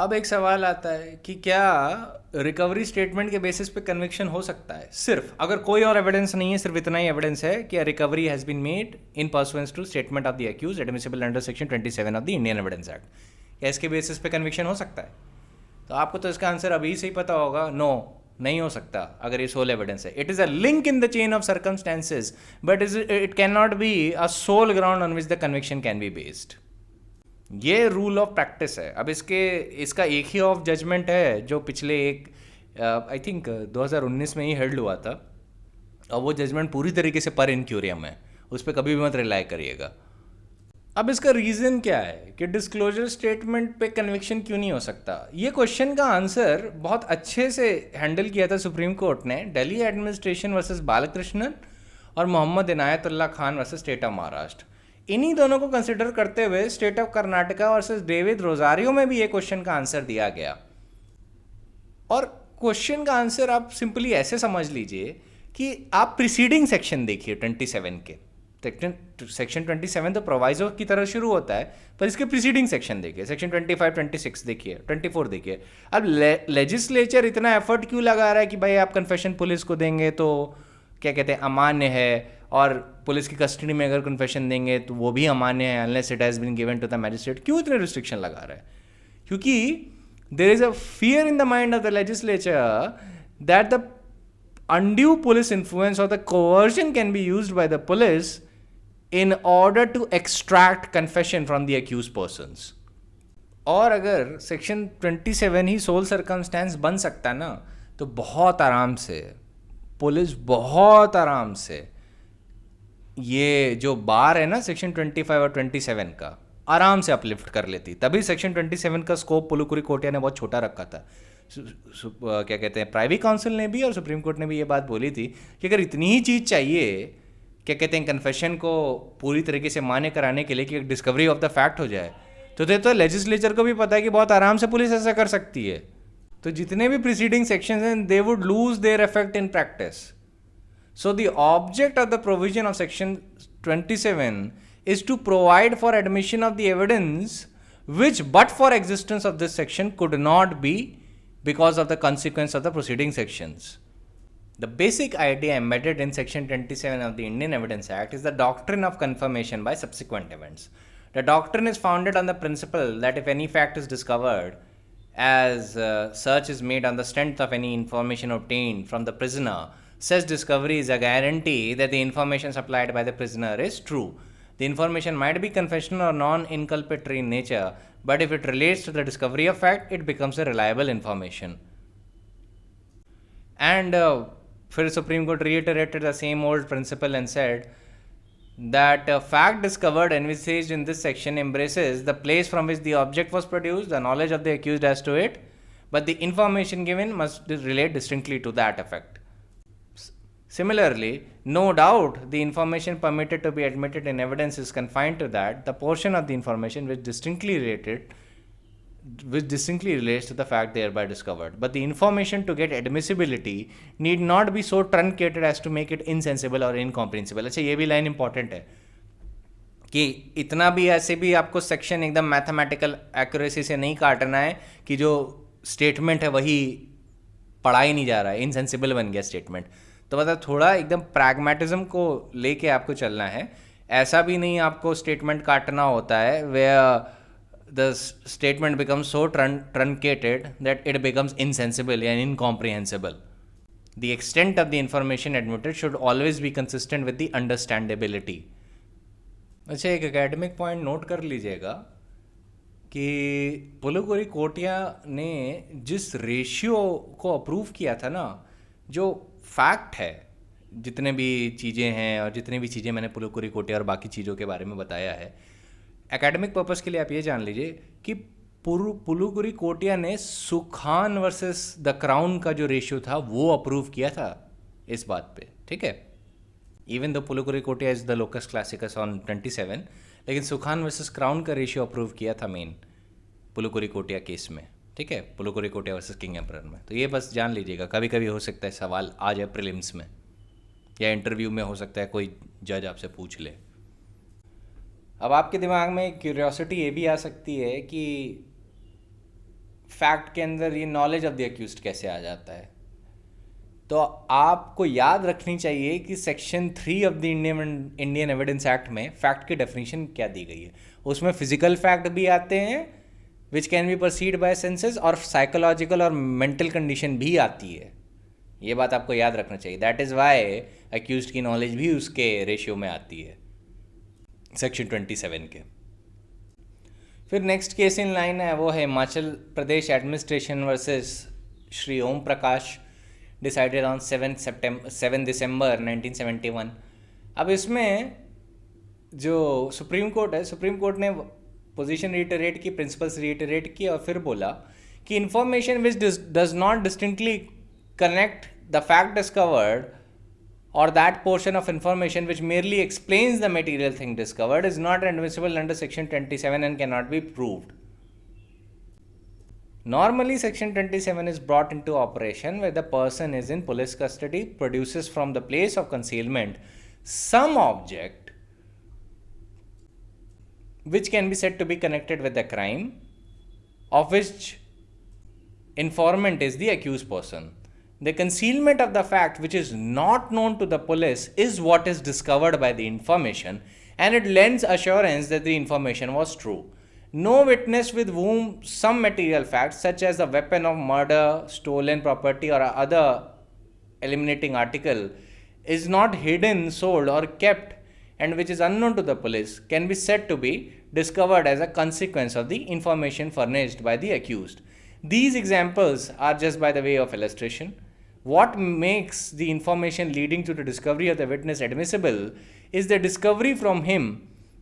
अब एक सवाल आता है कि क्या रिकवरी स्टेटमेंट के बेसिस पे कन्विक्शन हो सकता है सिर्फ अगर कोई और एविडेंस नहीं है, सिर्फ इतना ही एविडेंस है कि recovery has been made in pursuance to statement of the accused admissible under section 27 of the Indian evidence act. क्या इसके बेसिस पे कन्विक्शन हो सकता है? तो आपको तो इसका आंसर अभी से ही पता होगा, नो, नहीं हो सकता अगर ये सोल एविडेंस है. It is a link in the chain of circumstances but it can not be a sole ground on which the conviction can be based. ये रूल ऑफ प्रैक्टिस है. अब इसका एक ही ऑफ जजमेंट है जो पिछले I think 2019 में he held हुआ था, और वो जजमेंट पूरी तरीके से पर इनक्यूरियम है, उस पर कभी भी मत रिलाई करिएगा. अब इसका रीज़न क्या है कि डिस्क्लोजर स्टेटमेंट पे कन्विक्शन क्यों नहीं हो सकता? ये क्वेश्चन का आंसर बहुत अच्छे से हैंडल किया था सुप्रीम कोर्ट ने दिल्ली एडमिनिस्ट्रेशन वर्सेस बालकृष्णन और Mohammad Inayatullah Khan versus state of Maharashtra. इन्हीं दोनों को कंसिडर करते हुए state of Karnataka versus David Rosario में भी ये क्वेश्चन का आंसर दिया गया. और क्वेश्चन का आंसर आप सिंपली ऐसे समझ लीजिए कि आप प्रीसीडिंग सेक्शन देखिए 27 के. सेक्शन 27 तो प्रोवाइजो की तरह शुरू होता है, पर इसके प्रीसीडिंग सेक्शन देखिए, सेक्शन 25, 26 देखिए, 24 देखिए. अब लेजिस्लेचर इतना एफर्ट क्यों लगा रहा है कि भाई आप कन्फेशन पुलिस को देंगे तो क्या कहते हैं अमान्य है, और पुलिस की कस्टडी में अगर कन्फेशन देंगे तो वो भी अमान्य है unless it has been given to the magistrate. क्यों इतने रिस्ट्रिक्शन लगा रहा है? क्योंकि there is a fear in the mind of the legislature that the undue police influence or the coercion can be used by the police in order to extract confession from the accused persons. और अगर section 27 ही soul circumstance बन सकता ना, तो बहुत आराम से police बहुत आराम से ये जो बार है ना सेक्शन 25 और 27 का आराम से अपलिफ्ट कर लेती. तभी सेक्शन 27 का स्कोप पुलुकुरी कोटिया ने बहुत छोटा रखा था. क्या कहते हैं प्राइवी काउंसिल ने भी और सुप्रीम कोर्ट ने भी ये बात बोली थी कि अगर इतनी ही चीज़ चाहिए, क्या कहते हैं कन्फेशन को पूरी तरीके से मान्य कराने के लिए कि एक डिस्कवरी ऑफ द फैक्ट हो जाए, तो लेजिस्लेचर को भी पता है कि बहुत आराम से पुलिस ऐसा कर सकती है. तो जितने भी प्रीसीडिंग सेक्शंस हैं they would lose their effect in practice. So the object of the provision of section 27 is to provide for admission of the evidence which but for existence of this section could not be because of the consequence of the preceding sections. The basic idea embedded in section 27 of the Indian Evidence Act is the doctrine of confirmation by subsequent events. The doctrine is founded on the principle that if any fact is discovered, as search is made on the strength of any information obtained from the prisoner, such discovery is a guarantee that the information supplied by the prisoner is true. The information might be confessional or non-inculpatory in nature, but if it relates to the discovery of fact, it becomes a reliable information. And फिर Supreme Court reiterated the same old principle and said that fact discovered envisaged in this section embraces the place from which the object was produced, the knowledge of the accused as to it, but the information given must relate distinctly to that effect. Similarly, no doubt the information permitted to be admitted in evidence is confined to that, the portion of the information which distinctly relates to the fact thereby discovered. But the information to get admissibility need not be so truncated as to make it insensible or incomprehensible. अच्छा ये भी line important है कि इतना भी ऐसे भी आपको सेक्शन एकदम मैथमेटिकल एक्यूरेसी से नहीं काटना है कि जो स्टेटमेंट है वही पढ़ा ही नहीं जा रहा है, इनसेंसिबल बन गया स्टेटमेंट. तो मतलब थोड़ा एकदम प्रैग्मेटिज्म को लेके आपको चलना है. ऐसा भी नहीं आपको स्टेटमेंट काटना होता है where the statement becomes so truncated that it becomes insensible या incomprehensible. The extent of the information admitted should always be consistent with the understandability. अच्छा एक एकेडमिक पॉइंट नोट कर लीजिएगा कि पुलुकुरी कोटिया ने जिस रेशियो को अप्रूव किया था ना, जो फैक्ट है, जितने भी चीज़ें हैं और जितनी भी चीज़ें मैंने पुलुकुरी कोटिया और बाकी चीज़ों के बारे में बताया है, एकेडमिक पर्पस के लिए आप ये जान लीजिए कि पुलुकुरी कोटिया ने सुखान वर्सेस द क्राउन का जो रेशियो था वो अप्रूव किया था इस बात पे. ठीक है, even the Pulukuri Kottaya is the locus classicus on 27, लेकिन सुखान वर्सेस क्राउन का रेशियो अप्रूव किया था मेन पुलुकुरी कोटिया केस में. ठीक है, Pulukuri Kottaya versus king emperor में. तो ये बस जान लीजिएगा, कभी कभी हो सकता है सवाल आ जाए प्रीलिम्स में या इंटरव्यू में, हो सकता है कोई जज आपसे पूछ ले. अब आपके दिमाग में क्यूरियोसिटी ये भी आ सकती है कि फैक्ट के अंदर ये नॉलेज ऑफ द अक्यूज्ड कैसे आ जाता है. तो आपको याद रखनी चाहिए कि section 3 of the Indian evidence act में फैक्ट की डेफिनेशन क्या दी गई है. उसमें फिजिकल फैक्ट भी आते हैं, which can be perceived bye senses, और साइकोलॉजिकल और मेंटल कंडीशन भी आती है। ये बात आपको याद रखना चाहिए। दैट इज़ वाई अक्यूज्ड की नॉलेज भी उसके रेशियो में आती है सेक्शन 27 के। फिर नेक्स्ट केस इन लाइन है, वो है Himachal Pradesh administration versus Shri Om Prakash, decided on 7 December 1971। अब इसमें जो सुप्रीम कोर्ट है, सुप्रीम कोर्ट ने पोजीशन रिटरेट की, प्रिंसिपल्स रिटरेट की, और फिर बोला कि information which does not distinctly connect the fact discovered or that portion of information which merely explains the material thing discovered is not admissible under section 27 and cannot be proved. Normally section 27 is brought into operation where the person is in police custody, produces from the place of concealment some object which can be said to be connected with the crime of which informant is the accused person. The concealment of the fact which is not known to the police is what is discovered by the information, and it lends assurance that the information was true. No witness with whom some material facts such as a weapon of murder, stolen property, or other eliminating article is not hidden, sold, or kept, and which is unknown to the police can be said to be discovered as a consequence of the information furnished by the accused. These examples are just by the way of illustration. What makes the information leading to the discovery of the witness admissible is the discovery from him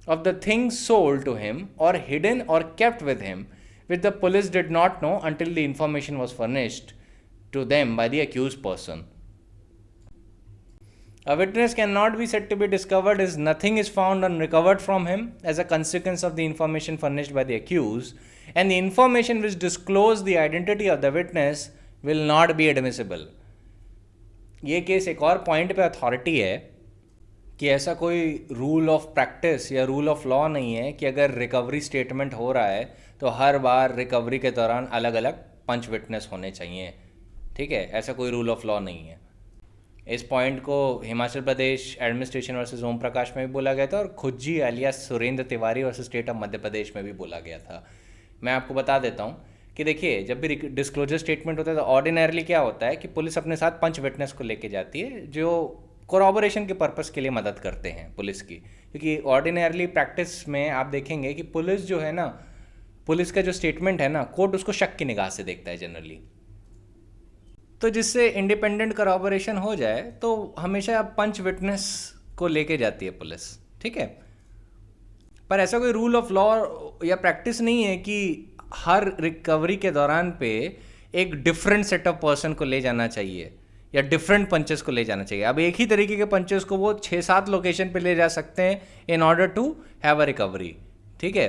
of the things sold to him or hidden or kept with him, which the police did not know until the information was furnished to them by the accused person. A witness cannot be said to be discovered as nothing is found or recovered from him as a consequence of the information furnished by the accused, and the information which disclose the identity of the witness will not be admissible. ये case एक और point पे authority है कि ऐसा कोई rule of practice या rule of law नहीं है कि अगर रिकवरी स्टेटमेंट हो रहा है तो हर बार रिकवरी के दौरान अलग अलग पंच विटनेस होने चाहिए। ठीक है, ऐसा कोई रूल ऑफ लॉ नहीं है। इस पॉइंट को हिमाचल प्रदेश एडमिनिस्ट्रेशन वर्सेस ओम प्रकाश में भी बोला गया था, और Khujji alias Surendra Tiwari versus state of Madhya Pradesh में भी बोला गया था। मैं आपको बता देता हूँ कि देखिए, जब भी डिस्क्लोजर स्टेटमेंट होता है तो ऑर्डिनरली क्या होता है कि पुलिस अपने साथ पंच विटनेस को लेके जाती है जो कोरॉबोरेशन के पर्पस के लिए मदद करते हैं पुलिस की, क्योंकि ऑर्डिनरली प्रैक्टिस में आप देखेंगे कि पुलिस जो है ना, पुलिस का जो स्टेटमेंट है ना, कोर्ट उसको शक की निगाह से देखता है जनरली। तो जिससे इंडिपेंडेंट कोरॉबोरेशन हो जाए तो हमेशा पंच विटनेस को लेके जाती है पुलिस। ठीक है, पर ऐसा कोई रूल ऑफ लॉ या प्रैक्टिस नहीं है कि हर रिकवरी के दौरान पे एक डिफरेंट सेट ऑफ पर्सन को ले जाना चाहिए या डिफरेंट पंचेस को ले जाना चाहिए। अब एक ही तरीके के पंचेस को वो 6-7 लोकेशन पे ले जा सकते हैं in order to have a recovery. ठीक है,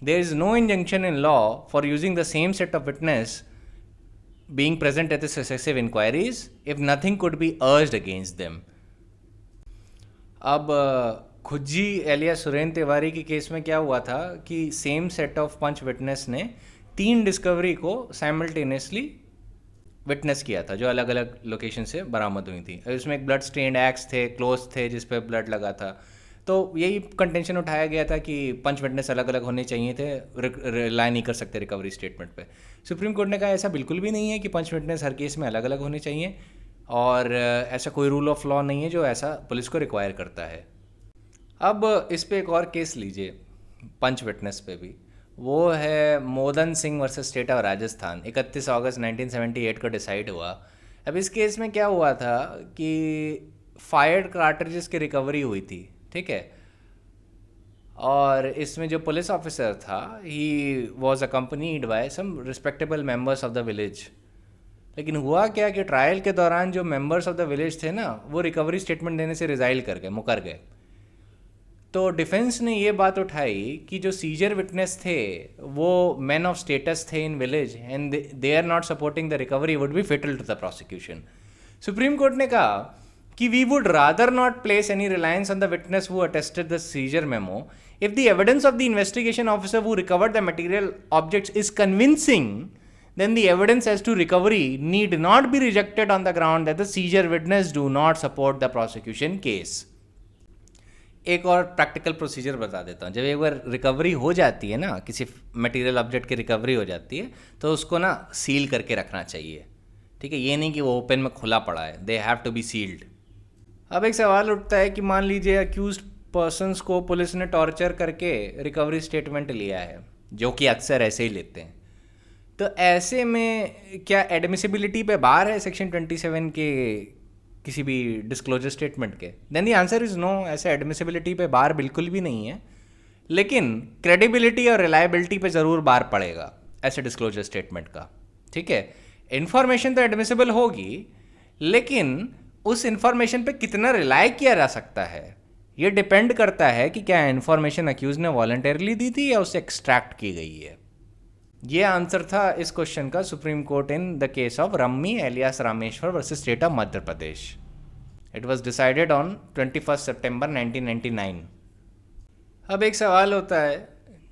there is no injunction in law for using the same set of witness being present at the successive inquiries if nothing could be urged against them. अब खुज्जी एलिया सुरेंद्र तिवारी के case में क्या हुआ था कि same set of panch witness ने 3 discovery को simultaneously witness किया था जो अलग अलग लोकेशन से बरामद हुई थी। इसमें एक ब्लड स्टेन्ड एक्स थे, क्लोथ्स थे जिस पे ब्लड लगा था। तो यही कंटेंशन उठाया गया था कि पंच विटनेस अलग अलग होने चाहिए थे, रिलाई नहीं कर सकते रिकवरी स्टेटमेंट पे। सुप्रीम कोर्ट ने कहा ऐसा बिल्कुल भी नहीं है कि पंच विटनेस हर केस में अलग अलग होने चाहिए, और ऐसा कोई रूल ऑफ लॉ नहीं है जो ऐसा पुलिस को रिक्वायर करता है। अब इस पे एक और केस लीजिए पंच विटनेस पे भी, वो है Modan Singh versus state of Rajasthan, 31 अगस्त 1978 को डिसाइड हुआ। अब इस केस में क्या हुआ था कि फायर्ड कार्ट्रिजेस की रिकवरी हुई थी। ठीक है, और इसमें जो पुलिस ऑफिसर था he was accompanied by some respectable members of the village. लेकिन हुआ क्या कि ट्रायल के दौरान जो मेंबर्स ऑफ द विलेज थे ना, वो रिकवरी स्टेटमेंट देने से रिजाइल कर गए, मुकर गए। तो डिफेंस ने ये बात उठाई कि जो सीजर विटनेस थे वो मैन ऑफ स्टेटस थे in village and they are not supporting the recovery would be fatal to the prosecution. Supreme court ने कहा कि we would rather not place any reliance on the witness who attested the seizure memo if the evidence of the investigation officer who recovered the material objects is convincing, then the evidence as to recovery need not be rejected on the ground that the seizure witness do not support the prosecution case. एक और practical procedure बता देता हूँ। जब एक बार recovery हो जाती है ना, किसी मटेरियल ऑब्जेक्ट की रिकवरी हो जाती है, तो उसको ना सील करके रखना चाहिए, ठीक है। ये नहीं कि वो ओपन में खुला पड़ा है, they have to be sealed. अब एक सवाल उठता है कि मान लीजिए अक्यूज्ड पर्सन्स को पुलिस ने टॉर्चर करके रिकवरी स्टेटमेंट लिया है, जो कि अक्सर ऐसे ही लेते हैं, तो ऐसे में क्या एडमिसिबिलिटी पे बार है सेक्शन 27 के किसी भी डिस्क्लोजर स्टेटमेंट के? Then the answer is no, ऐसे एडमिसिबिलिटी पे बार बिल्कुल भी नहीं है, लेकिन क्रेडिबिलिटी और रिलायबिलिटी पे ज़रूर बार पड़ेगा ऐसे डिस्क्लोजर स्टेटमेंट का, ठीक है। इन्फॉर्मेशन तो एडमिसिबल होगी, लेकिन उस इन्फॉर्मेशन पे कितना रिलाय किया जा सकता है ये डिपेंड करता है कि क्या इन्फॉर्मेशन अक्यूज ने वॉलंटरली दी थी या उससे एक्सट्रैक्ट की गई है। ये आंसर था इस क्वेश्चन का supreme court in the case of Rammi alias Rameshwar versus state of Madhya Pradesh. It was decided on 21 September 1999। अब एक सवाल होता है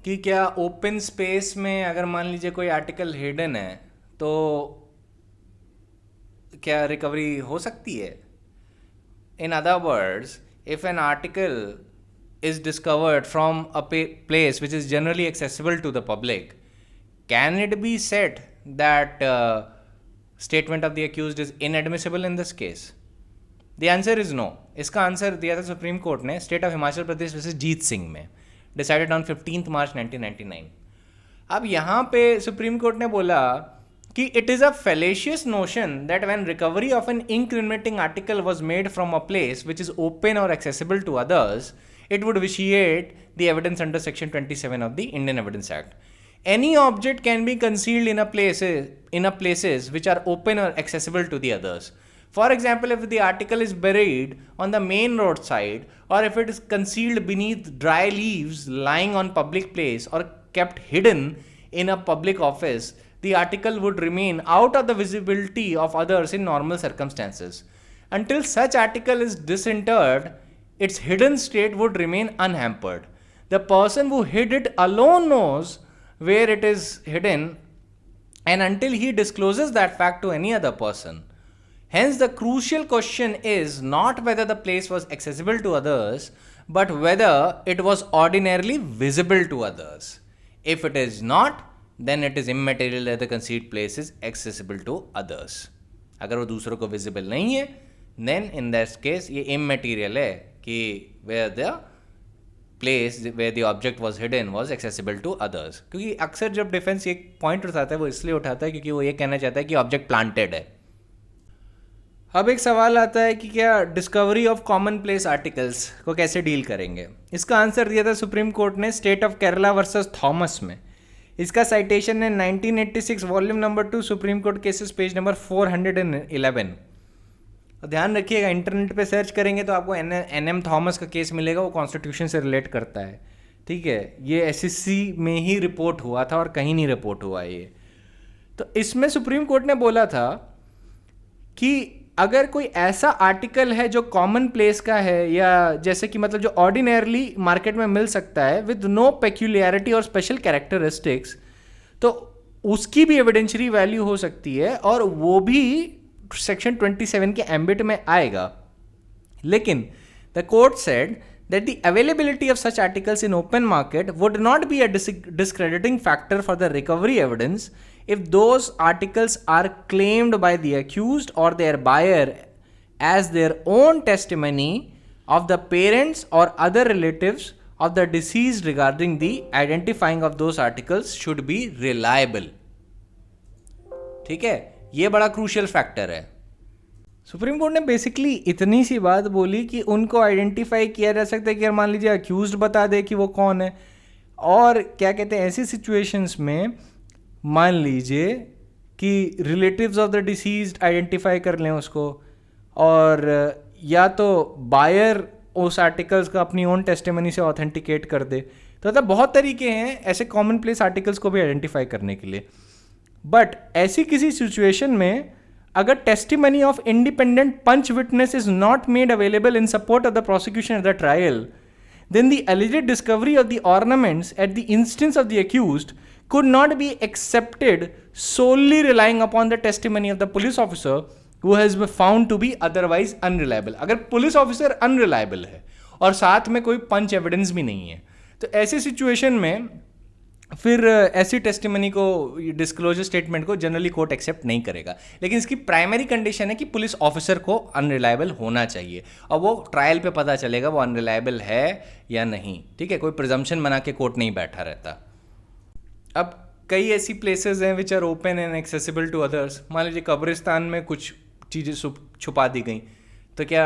कि क्या ओपन स्पेस में अगर मान लीजिए कोई आर्टिकल हिडन है तो क्या रिकवरी हो सकती है? इन other words, if an article is discovered from a place which is generally accessible to the public, can it be said that statement of the accused is inadmissible in this case? The answer is no. इसका answer दिया था supreme court ने state of Himachal Pradesh versus Jeet Singh में, decided on 15 मार्च 1999। अब यहाँ पे supreme court ने बोला कि it is a fallacious notion that when recovery of an incriminating article was made from a place which is open or accessible to others, it would vitiate the evidence under section 27 of the Indian Evidence Act. Any object can be concealed in a places which are open or accessible to the others. For example, if the article is buried on the main road side, or if it is concealed beneath dry leaves lying on public place, or kept hidden in a public office, the article would remain out of the visibility of others in normal circumstances. Until such article is disinterred, its hidden state would remain unhampered. The person who hid it alone knows where it is hidden, and until he discloses that fact to any other person. Hence, the crucial question is not whether the place was accessible to others, but whether it was ordinarily visible to others. If it is not, then it is immaterial that the concealed place is accessible to others. अगर वो दूसरों को visible नहीं है, then in that case ये immaterial है कि where the place where the object was hidden was accessible to others. क्योंकि अक्सर जब डिफेंस ये पॉइंट उठाता है वो इसलिए उठाता है क्योंकि वो ये कहना चाहता है कि ऑब्जेक्ट प्लांटेड है। अब एक सवाल आता है कि क्या discovery of common place articles को कैसे डील करेंगे? इसका आंसर दिया था सुप्रीम कोर्ट ने state of Kerala versus Thomas में। इसका साइटेशन है 1986 volume number 2 supreme court cases page number 411। ध्यान रखिएगा, इंटरनेट पे सर्च करेंगे तो आपको एन.एम. थॉमस का केस मिलेगा, वो कॉन्स्टिट्यूशन से रिलेट करता है, ठीक है। ये एसएससी में ही रिपोर्ट हुआ था और कहीं नहीं रिपोर्ट हुआ ये। तो इसमें सुप्रीम कोर्ट ने बोला था कि अगर कोई ऐसा आर्टिकल है जो कॉमन प्लेस का है या जैसे कि मतलब जो ऑर्डिनरली मार्केट में मिल सकता है विद नो पेक्यूलियरिटी और स्पेशल कैरेक्टरिस्टिक्स, तो उसकी भी एविडेंशियरी वैल्यू हो सकती है और वो भी सेक्शन 27 के एम्बिट में आएगा। लेकिन the court said that the availability of such articles in open market would not be a discrediting factor for the recovery evidence if those articles are claimed by the accused or their buyer as their own testimony of the parents or other relatives of the deceased regarding the identifying of those articles should be reliable. ठीक है, ये बड़ा crucial factor है। Supreme court ने basically इतनी सी बात बोली कि उनको आइडेंटिफाई किया जा सकता है कि मान लीजिए अक्यूज्ड बता दे कि वो कौन है, और क्या कहते हैं ऐसी सिचुएशंस में मान लीजिए कि relatives of the deceased identify कर लें उसको, और या तो बायर उस आर्टिकल्स का अपनी ओन टेस्टिमनी से ऑथेंटिकेट कर दे। तो मतलब बहुत तरीके हैं ऐसे कॉमन प्लेस आर्टिकल्स को भी आइडेंटिफाई करने के लिए। बट ऐसी किसी सिचुएशन में अगर testimony of independent punch witness is not made available in support of the prosecution at the trial, then the alleged discovery of the ornaments at the instance of the accused could not be accepted solely relying upon the testimony of the police officer who has been found to be otherwise unreliable. अगर police officer unreliable है और साथ में कोई पंच evidence भी नहीं है। तो ऐसी सिचुएशन में फिर ऐसी टेस्टिमनी को, डिस्क्लोजर स्टेटमेंट को जनरली कोर्ट एक्सेप्ट नहीं करेगा। लेकिन इसकी प्राइमरी कंडीशन है कि पुलिस ऑफिसर को अनरिलायबल होना चाहिए, और वो ट्रायल पे पता चलेगा वो अनरिलायबल है या नहीं। ठीक है, कोई प्रिजम्पशन बना के कोर्ट नहीं बैठा रहता। अब कई ऐसी प्लेसेस हैं which are open and accessible to others. मान लीजिए कब्रिस्तान में कुछ चीज़ें छुपा दी गई, तो क्या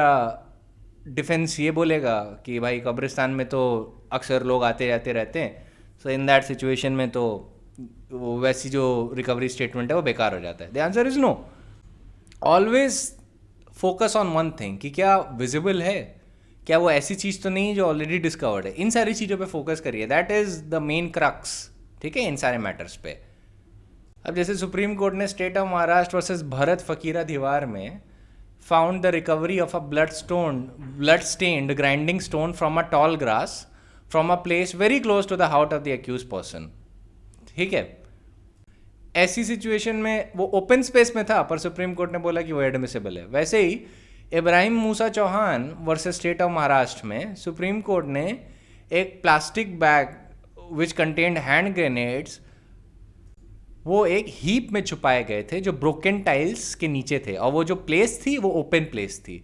डिफेंस ये बोलेगा कि भाई कब्रिस्तान में तो अक्सर लोग आते जाते रहते हैं, सो इन दैट सिचुएशन में तो वो वैसी जो रिकवरी स्टेटमेंट है वो बेकार हो जाता है? The answer is no. Always focus on one thing, कि क्या विजिबल है, क्या वो ऐसी चीज़ तो नहीं जो ऑलरेडी डिस्कवर्ड है। इन सारी चीज़ों पे फोकस करिए, that is the main crux. ठीक है, इन सारे मैटर्स पे। अब जैसे सुप्रीम कोर्ट ने state of Maharashtra versus Bharat Fakira Diwar में found the recovery of a blood stained grinding stone from a tall grass from a place very close to the house of the accused person। ठीक है, ऐसी situation में वो open space में था, पर supreme court ने बोला कि वो एडमिसिबल है। वैसे ही Ibrahim Moosa Chauhan versus state of Maharashtra में सुप्रीम कोर्ट ने एक plastic bag which contained hand grenades, वो एक हीप में छुपाए गए थे जो ब्रोकन टाइल्स के नीचे थे, और वो जो प्लेस थी वो ओपन प्लेस थी।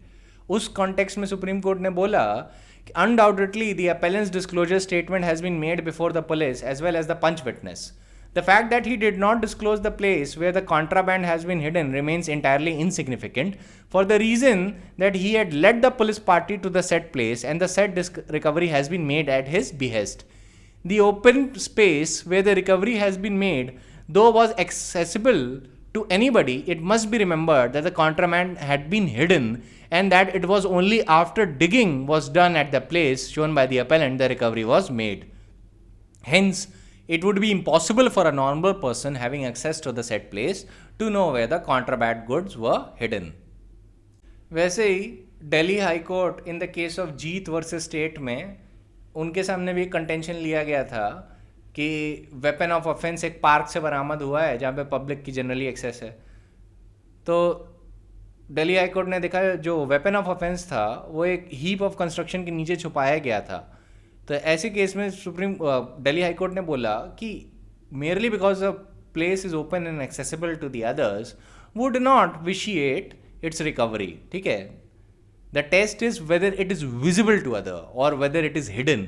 उस कॉन्टेक्स्ट में सुप्रीम कोर्ट ने बोला कि undoubtedly the appellant's disclosure statement has been made before the police as well as the punch witness. The fact that he did not disclose the place where the contraband has been hidden remains entirely insignificant, for the reason that he had led the police party to the said place and the said recovery has been made at his behest. The open space where the recovery has been made, though was accessible to anybody, it must be remembered that the contraband had been hidden and that it was only after digging was done at the place shown by the appellant the recovery was made. Hence, it would be impossible for a normal person having access to the said place to know where the contraband goods were hidden. वैसे ही Delhi high court in the case of Jeet versus state में उनके सामने भी एक contention लिया गया था कि वेपन ऑफ ऑफेंस एक पार्क से बरामद हुआ है जहाँ पे पब्लिक की जनरली एक्सेस है। तो दिल्ली हाई कोर्ट ने देखा जो वेपन ऑफ ऑफेंस था वो एक हीप ऑफ कंस्ट्रक्शन के नीचे छुपाया गया था। तो ऐसे केस में दिल्ली हाई कोर्ट ने बोला कि merely because a place is open and accessible to the others would not vitiate its recovery। ठीक है, the test is whether it is visible to other or whether it is hidden।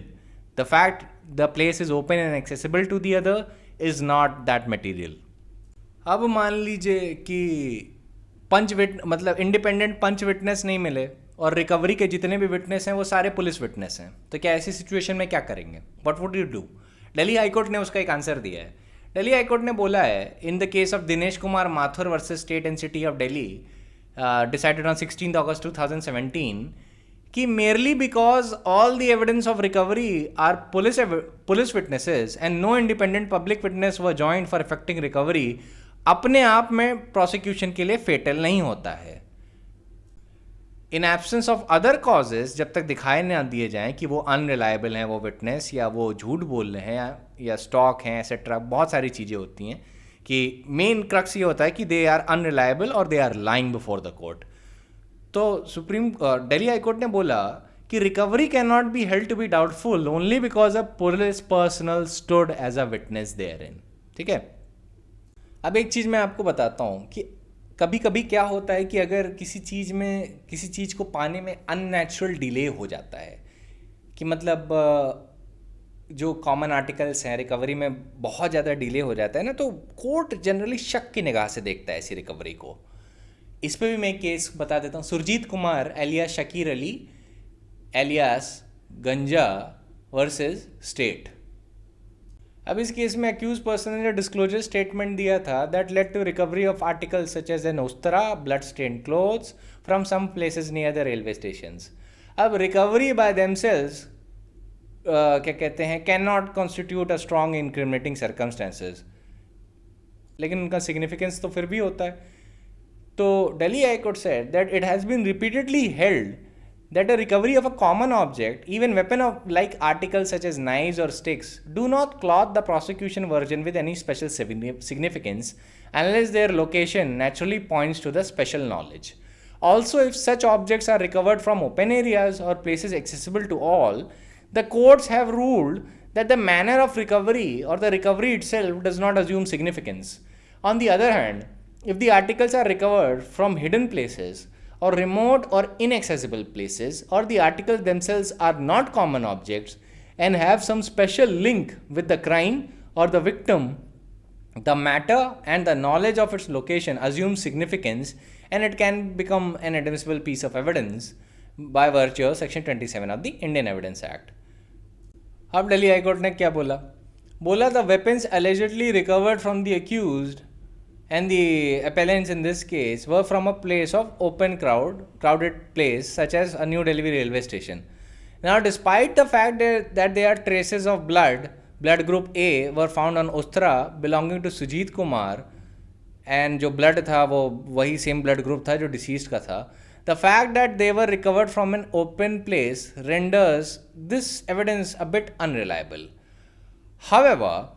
The fact the place is open and accessible to the other is not that material। अब मान लीजिए कि मतलब independent पंच witness नहीं मिले और recovery के जितने भी विटनेस हैं वो सारे पुलिस विटनेस हैं, तो क्या ऐसी सिचुएशन में क्या करेंगे? What would you do? Delhi high court ने उसका एक आंसर दिया है। दिल्ली हाईकोर्ट ने बोला है इन the case of Dinesh Kumar Mathur versus state and city of Delhi decided on 16 अगस्त 2017 कि merely because all the evidence of recovery are police witnesses and no independent public witness were joined for effecting recovery अपने आप में prosecution के लिए फेटल नहीं होता है। In absence of other causes, जब तक दिखाए ना दिए जाएं कि वो अनरिलायबल हैं वो विटनेस, या वो झूठ बोल रहे हैं, या स्टॉक हैं एक्सेट्रा, बहुत सारी चीज़ें होती हैं कि मेन क्रक्स ये होता है कि दे आर अनरिलायबल और they are lying before the court. तो दिल्ली हाईकोर्ट ने बोला कि recovery can not be held to be doubtful only because a police personal stood as a witness therein. ठीक है, अब एक चीज़ मैं आपको बताता हूँ कि कभी कभी क्या होता है कि अगर किसी चीज़ को पाने में अननेचुरल डिले हो जाता है, कि मतलब जो कॉमन आर्टिकल्स हैं रिकवरी में बहुत ज़्यादा डिले हो जाता है ना, तो कोर्ट जनरली शक की निगाह से देखता है ऐसी रिकवरी को। इस पे भी मैं एक केस बता देता हूँ। Surjeet Kumar alias Shakir Ali alias Ganja versus state. अब इस केस में अक्यूज पर्सन ने डिस्क्लोजर स्टेटमेंट दिया था that led to recovery of articles such as an उस्तरा, blood stained clothes from some places near the railway stations. अब रिकवरी बाय देमसेल्व्स क्या कहते हैं, cannot constitute a strong incriminating circumstances, लेकिन उनका significance तो फिर भी होता है। तो Delhi High Court said that it has been repeatedly held that a recovery of a common object, even weapon of like articles such as knives or sticks, do not cloth the prosecution version with any special significance unless their location naturally points to the special knowledge। Also, if such objects are recovered from open areas or places accessible to all, the courts have ruled that the manner of recovery or the recovery itself does not assume significance. On the other hand, if the articles are recovered from hidden places or remote or inaccessible places, or the articles themselves are not common objects and have some special link with the crime or the victim, the matter and the knowledge of its location assumes significance and it can become an admissible piece of evidence by virtue of Section 27 of the Indian Evidence Act. अब Delhi high court ने क्या बोला? बोला the weapons allegedly recovered from the accused and the appellants in this case were from a place of crowded place such as a New Delhi railway station. Now, despite the fact that there are traces of blood group A were found on Ustra belonging to Sujit Kumar, and जो blood था वो वही same blood group था जो deceased का था, the fact that they were recovered from an open place renders this evidence a bit unreliable. However,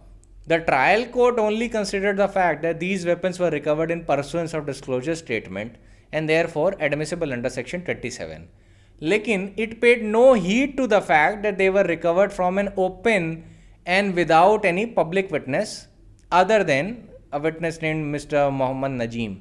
the trial court only considered the fact that these weapons were recovered in pursuance of disclosure statement and therefore admissible under Section 27. Lekin it paid no heed to the fact that they were recovered from an open and without any public witness other than a witness named Mr. Mohammad Najim.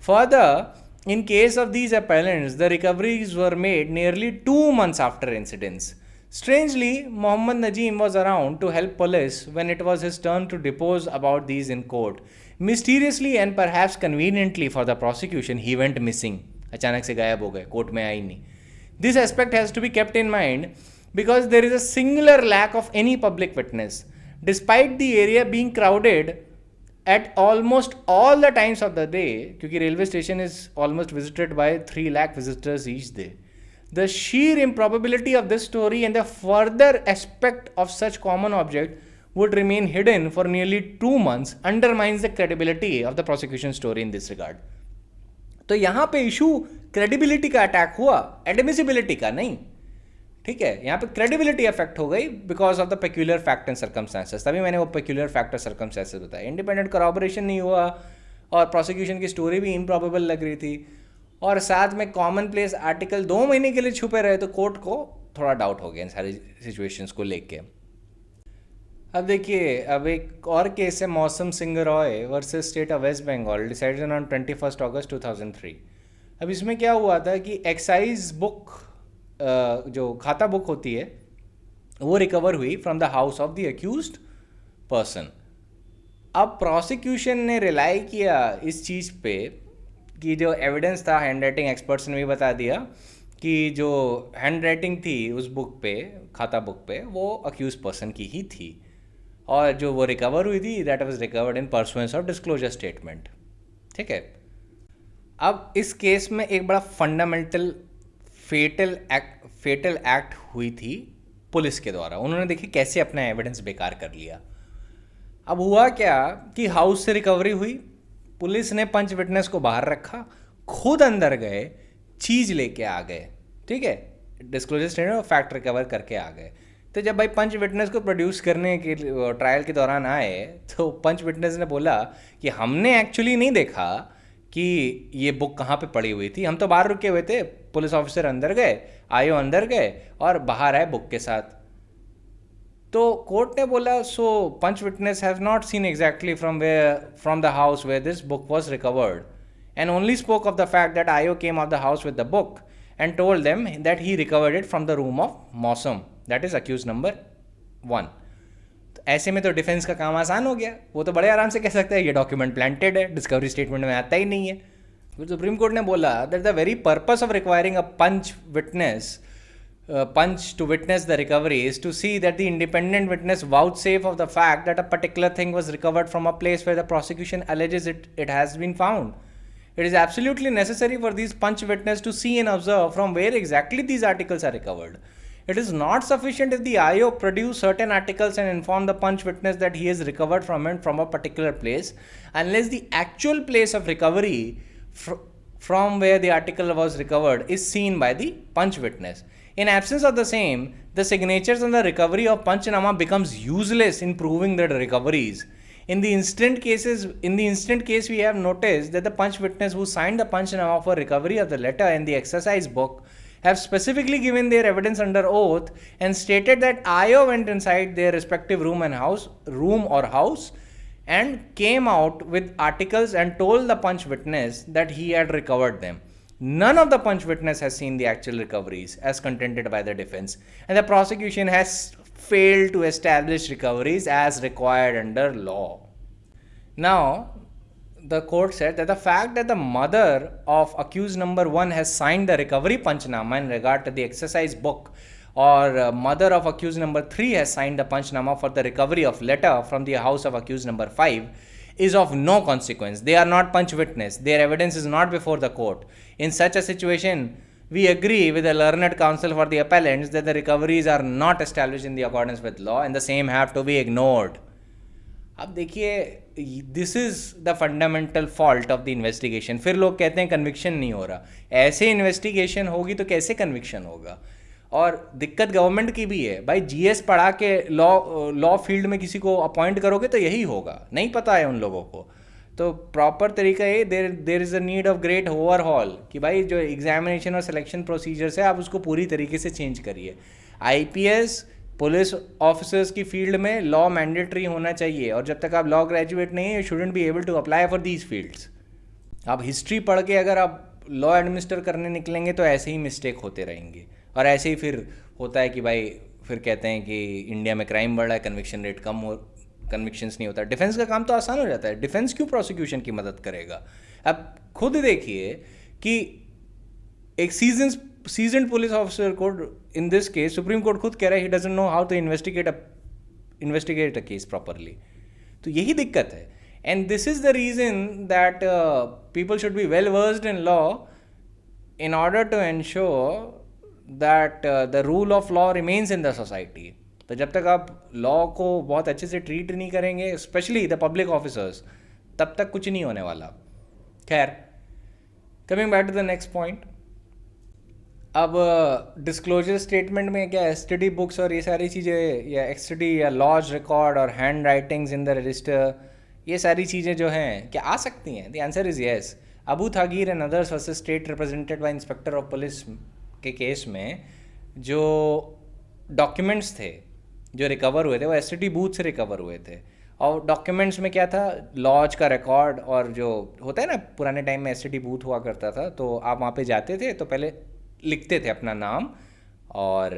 Further, in case of these appellants, the recoveries were made nearly 2 months after incidents. Strangely, Mohammad Najim was around to help police when it was his turn to depose about these in court. Mysteriously and perhaps conveniently for the prosecution, he went missing. अचानक से गायब हो गए, court में आई नहीं. This aspect has to be kept in mind because there is a singular lack of any public witness. Despite the area being crowded at almost all the times of the day, because railway station is almost visited by 3 lakh visitors each day. The sheer improbability of this story and the further aspect of such common object would remain hidden for nearly 2 months undermines the credibility of the prosecution story in this regard. तो यहाँ पे issue credibility का attack हुआ, admissibility का नहीं. ठीक है, यहाँ पे क्रेडिबिलिटी अफेक्ट हो गई because of the peculiar fact and circumstances. तभी मैंने वो पेक्यूलर फैक्ट और सर्कमस्टांसेस बताया. इंडिपेंडेंट करॉबोरेशन नहीं हुआ और प्रोसिक्यूशन की स्टोरी भी इम्प्रॉबेबल लग रही थी और साथ में कॉमन प्लेस आर्टिकल 2 महीने के लिए छुपे रहे, तो कोर्ट को थोड़ा डाउट हो गया इन सारी सिचुएशंस को लेके. अब देखिए, अब एक और केस है Mousam Singh Roy versus state of West Bengal, decided on 21 August 2003. अब इसमें क्या हुआ था कि एक्साइज बुक, जो खाता बुक होती है, वो रिकवर हुई from the house of the accused person. अब प्रोसिक्यूशन ने रिलाई किया इस चीज़ पे कि जो एविडेंस था, हैंड राइटिंग एक्सपर्ट्स ने भी बता दिया कि जो हैंड राइटिंग थी उस बुक पे, खाता बुक पे, वो अक्यूज पर्सन की ही थी और जो वो रिकवर हुई थी that was recovered in pursuance of disclosure statement. ठीक है, अब इस केस में एक बड़ा फंडामेंटल फेटल एक्ट हुई थी पुलिस के द्वारा. उन्होंने देखिए कैसे अपना एविडेंस बेकार कर लिया. अब हुआ क्या कि हाउस से रिकवरी हुई, पुलिस ने पंच विटनेस को बाहर रखा, खुद अंदर गए, चीज़ लेके आ गए. ठीक है, डिस्क्लोजर स्टेटमेंट और फैक्ट रिकवर करके आ गए. तो जब भाई पंच विटनेस को प्रोड्यूस करने के ट्रायल के दौरान आए तो पंच विटनेस ने बोला कि हमने एक्चुअली नहीं देखा कि ये बुक कहाँ पे पड़ी हुई थी, हम तो बाहर रुके हुए थे, पुलिस ऑफिसर अंदर गए, आयो अंदर गए और बाहर आए बुक के साथ. तो कोर्ट ने बोला so panch witness have not seen exactly from the house where this book was recovered and only spoke of the fact that Ayo came out the house with the book and told them that he recovered it from the room of Mausam, that is accused number 1. तो ऐसे में तो defence का काम आसान हो गया, वो तो बड़े आराम से कह सकते हैं ये डॉक्यूमेंट प्लांटेड है, डिस्कवरी स्टेटमेंट में आता ही नहीं है. फिर सुप्रीम कोर्ट ने बोला that the very purpose of requiring a punch to witness the recovery is to see that the independent witness vouchsafe of the fact that a particular thing was recovered from a place where the prosecution alleges it has been found. It is absolutely necessary for these punch witnesses to see and observe from where exactly these articles are recovered. It is not sufficient if the IO produce certain articles and inform the punch witness that he has recovered from it from a particular place, unless the actual place of recovery from where the article was recovered is seen by the punch witness. In absence of the same, the signatures on the recovery of Panchnama becomes useless in proving the recoveries. In the instant case, we have noticed that the punch witness who signed the punchnama for recovery of the letter in the exercise book have specifically given their evidence under oath and stated that Ayo went inside their respective room or house and came out with articles and told the punch witness that he had recovered them. None of the punch witness has seen the actual recoveries as contended by the defense, and the prosecution has failed to establish recoveries as required under law. Now, the court said that the fact that the mother of accused number 1 has signed the recovery punchnama in regard to the exercise book, or mother of accused number 3 has signed the punchnama for the recovery of letter from the house of accused number 5, is of no consequence. They are not punch witness. Their evidence is not before the court. In such a situation, we agree with the learned counsel for the appellants that the recoveries are not established in the accordance with law and the same have to be ignored. अब देखिए, this is the fundamental fault of the investigation. फिर लोग कहते हैं conviction नहीं हो रहा. ऐसे इन्वेस्टिगेशन होगी तो कैसे कन्विक्शन होगा? और दिक्कत गवर्नमेंट की भी है भाई. जीएस पढ़ा के लॉ फील्ड में किसी को अपॉइंट करोगे तो यही होगा. नहीं पता है उन लोगों को. तो प्रॉपर तरीका ये, देर is a need of great overhaul कि भाई जो एग्जामिनेशन और सिलेक्शन प्रोसीजर्स है आप उसको पूरी तरीके से चेंज करिए. आईपीएस पुलिस ऑफिसर्स की फील्ड में लॉ मैंडेटरी होना चाहिए, और जब तक आप लॉ ग्रेजुएट नहीं है you shouldn't be able to apply for these fields. आप हिस्ट्री पढ़ के अगर आप लॉ एडमिनिस्टर करने निकलेंगे तो ऐसे ही मिस्टेक होते रहेंगे, और ऐसे ही फिर होता है कि भाई फिर कहते हैं कि इंडिया में क्राइम बढ़ा है, कन्विक्शन रेट कम हो, कन्विक्शंस नहीं होता. डिफेंस का काम तो आसान हो जाता है. डिफेंस क्यों प्रोसिक्यूशन की मदद करेगा? अब खुद देखिए कि एक सीजन्ड पुलिस ऑफिसर को, in this case supreme court खुद कह रहा है he doesn't know how to investigate a case properly. तो यही दिक्कत है. And this is the reason that people should be well versed in law in order to ensure that the rule of law remains in the society. तो जब तक आप law को बहुत अच्छे से ट्रीट नहीं करेंगे, स्पेशली द पब्लिक ऑफिसर्स, तब तक कुछ नहीं होने वाला. खैर, coming back to the next point. अब डिस्क्लोजर स्टेटमेंट में क्या एसटीडी बुक्स और ये सारी चीज़ें, या एक्सटीडी या लॉज रिकॉर्ड और handwritings in the register, ये सारी चीज़ें जो हैं क्या आ सकती हैं? The answer is yes. Abu Thahir and others versus state represented by inspector of police के केस में जो डॉक्यूमेंट्स थे जो रिकवर हुए थे वो एसटीडी बूथ से रिकवर हुए थे. और डॉक्यूमेंट्स में क्या था? लॉज का रिकॉर्ड, और जो होता है ना पुराने टाइम में एसटीडी बूथ हुआ करता था, तो आप वहाँ पे जाते थे तो पहले लिखते थे अपना नाम और